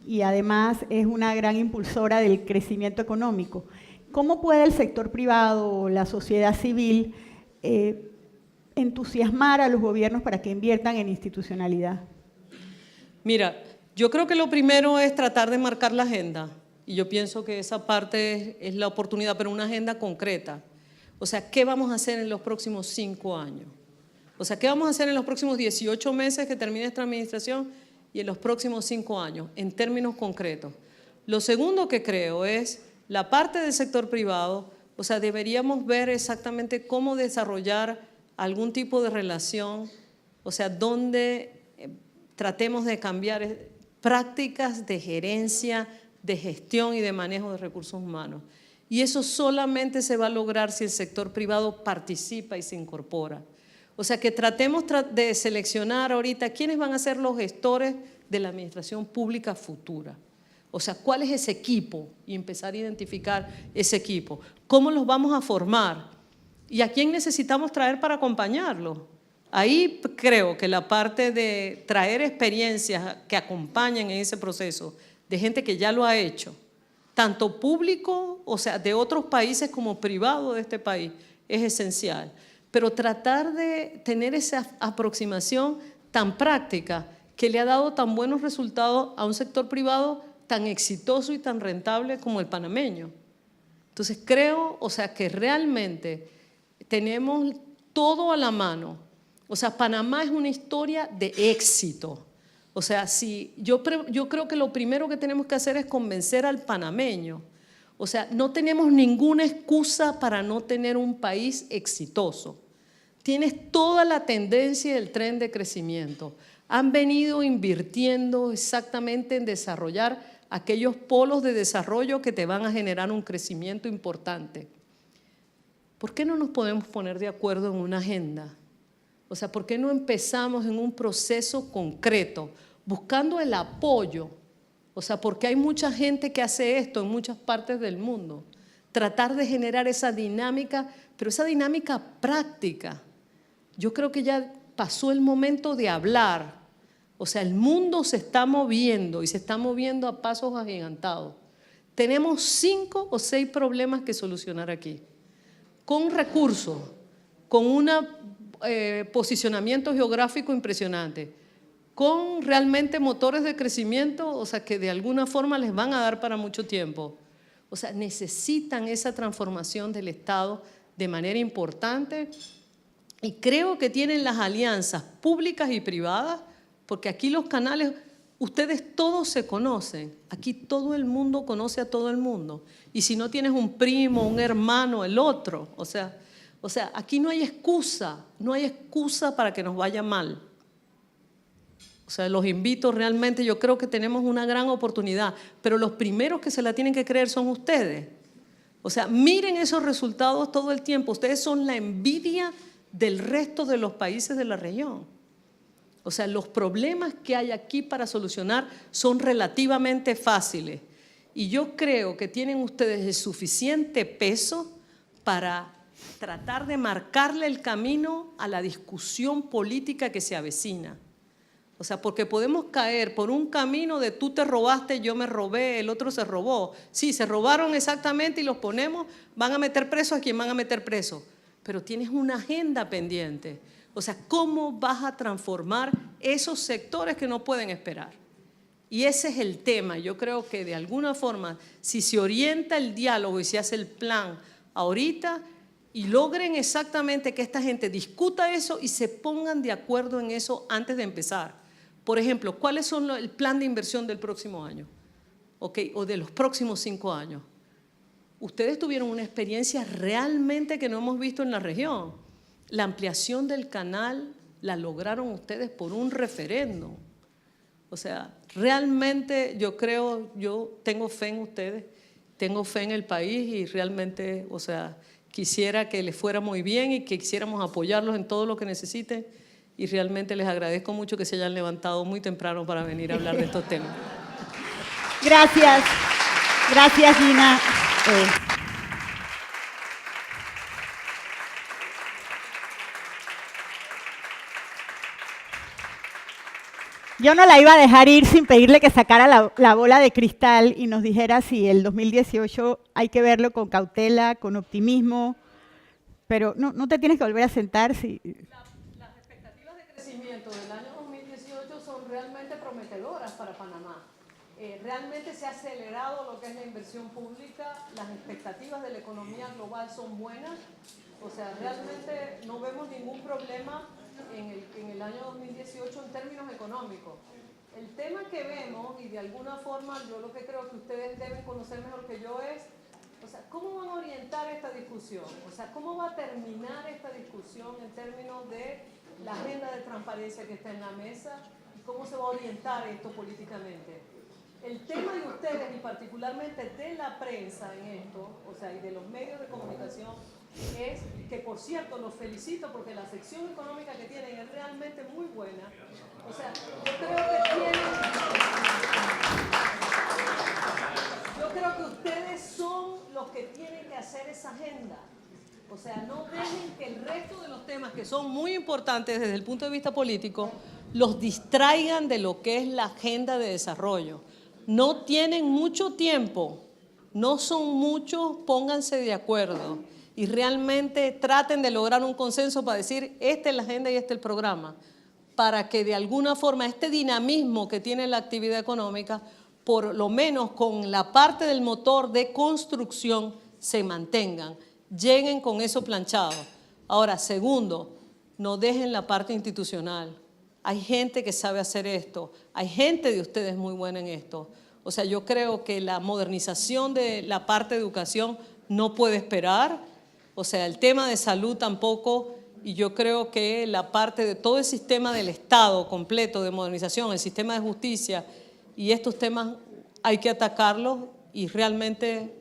y además es una gran impulsora del crecimiento económico. ¿Cómo puede el sector privado o la sociedad civil entusiasmar a los gobiernos para que inviertan en institucionalidad? Mira, yo creo que lo primero es tratar de marcar la agenda y yo pienso que esa parte es la oportunidad, pero una agenda concreta. O sea, ¿qué vamos a hacer en los próximos 5 años? O sea, ¿qué vamos a hacer en los próximos 18 meses que termine esta administración y en los próximos 5 años, en términos concretos? Lo segundo que creo es la parte del sector privado, o sea, deberíamos ver exactamente cómo desarrollar algún tipo de relación, o sea, donde tratemos de cambiar prácticas de gerencia, de gestión y de manejo de recursos humanos. Y eso solamente se va a lograr si el sector privado participa y se incorpora. O sea, que tratemos de seleccionar ahorita quiénes van a ser los gestores de la administración pública futura. O sea, ¿cuál es ese equipo? Y empezar a identificar ese equipo. ¿Cómo los vamos a formar? ¿Y a quién necesitamos traer para acompañarlo? Ahí creo que la parte de traer experiencias que acompañen en ese proceso de gente que ya lo ha hecho, tanto público, o sea, de otros países como privado de este país, es esencial. Pero tratar de tener esa aproximación tan práctica que le ha dado tan buenos resultados a un sector privado tan exitoso y tan rentable como el panameño. Entonces creo, o sea, que realmente tenemos todo a la mano. O sea, Panamá es una historia de éxito. O sea, yo creo que lo primero que tenemos que hacer es convencer al panameño. O sea, no tenemos ninguna excusa para no tener un país exitoso. Tienes toda la tendencia del tren de crecimiento. Han venido invirtiendo exactamente en desarrollar aquellos polos de desarrollo que te van a generar un crecimiento importante. ¿Por qué no nos podemos poner de acuerdo en una agenda? O sea, ¿por qué no empezamos en un proceso concreto, buscando el apoyo? O sea, porque hay mucha gente que hace esto en muchas partes del mundo. Tratar de generar esa dinámica, pero esa dinámica práctica. Yo creo que ya pasó el momento de hablar. O sea, el mundo se está moviendo y se está moviendo a pasos agigantados. Tenemos 5 o 6 problemas que solucionar aquí. Con recursos, con un posicionamiento geográfico impresionante, con realmente motores de crecimiento, o sea, que de alguna forma les van a dar para mucho tiempo. O sea, necesitan esa transformación del Estado de manera importante y creo que tienen las alianzas públicas y privadas, porque aquí los canales, ustedes todos se conocen, aquí todo el mundo conoce a todo el mundo. Y si no tienes un primo, un hermano, el otro, o sea, aquí no hay excusa para que nos vaya mal. O sea, los invito realmente, yo creo que tenemos una gran oportunidad, pero los primeros que se la tienen que creer son ustedes. O sea, miren esos resultados todo el tiempo, ustedes son la envidia del resto de los países de la región. O sea, los problemas que hay aquí para solucionar son relativamente fáciles. Y yo creo que tienen ustedes el suficiente peso para tratar de marcarle el camino a la discusión política que se avecina. O sea, porque podemos caer por un camino de tú te robaste, yo me robé, el otro se robó. Sí, se robaron exactamente y los ponemos, van a meter preso a quien van a meter preso. Pero tienes una agenda pendiente. O sea, ¿cómo vas a transformar esos sectores que no pueden esperar? Y ese es el tema. Yo creo que de alguna forma, si se orienta el diálogo y se hace el plan ahorita y logren exactamente que esta gente discuta eso y se pongan de acuerdo en eso antes de empezar. Por ejemplo, ¿cuáles son el plan de inversión del próximo año? ¿Okay? O de los próximos 5 años. Ustedes tuvieron una experiencia realmente que no hemos visto en la región. La ampliación del canal la lograron ustedes por un referéndum. O sea, realmente yo tengo fe en ustedes, tengo fe en el país y realmente, o sea, quisiera que les fuera muy bien y que quisiéramos apoyarlos en todo lo que necesiten y realmente les agradezco mucho que se hayan levantado muy temprano para venir a hablar de estos temas. Gracias. Gracias, Gina. Yo no la iba a dejar ir sin pedirle que sacara la bola de cristal y nos dijera si el 2018 hay que verlo con cautela, con optimismo, pero no te tienes que volver a sentar. Si... Las expectativas de crecimiento del año 2018 son realmente prometedoras para Panamá. Realmente se ha acelerado lo que es la inversión pública, las expectativas de la economía global son buenas, o sea, realmente no vemos ningún problema en el año 2018 en términos económicos. El tema que vemos, y de alguna forma yo lo que creo que ustedes deben conocer mejor que yo es, o sea, ¿cómo van a orientar esta discusión? O sea, ¿cómo va a terminar esta discusión en términos de la agenda de transparencia que está en la mesa y cómo se va a orientar esto políticamente? El tema de ustedes y particularmente de la prensa en esto, o sea, y de los medios de comunicación, es que, por cierto, los felicito porque la sección económica que tienen es realmente muy buena. O sea, yo creo que ustedes son los que tienen que hacer esa agenda. O sea, no dejen que el resto de los temas que son muy importantes desde el punto de vista político los distraigan de lo que es la agenda de desarrollo. No tienen mucho tiempo, no son muchos, pónganse de acuerdo y realmente traten de lograr un consenso para decir, esta es la agenda y este es el programa, para que de alguna forma este dinamismo que tiene la actividad económica, por lo menos con la parte del motor de construcción, se mantengan, lleguen con eso planchado. Ahora, segundo, no dejen la parte institucional. Hay gente que sabe hacer esto, hay gente de ustedes muy buena en esto. O sea, yo creo que la modernización de la parte de educación no puede esperar. O sea, el tema de salud tampoco, y yo creo que la parte de todo el sistema del Estado completo de modernización, el sistema de justicia y estos temas hay que atacarlos y realmente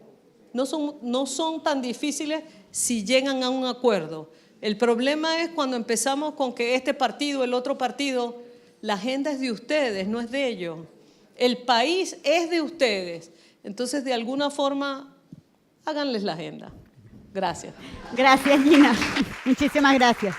no son tan difíciles si llegan a un acuerdo. El problema es cuando empezamos con que este partido, el otro partido, la agenda es de ustedes, no es de ellos. El país es de ustedes. Entonces, de alguna forma, háganles la agenda. Gracias. Gracias, Gina. Muchísimas gracias.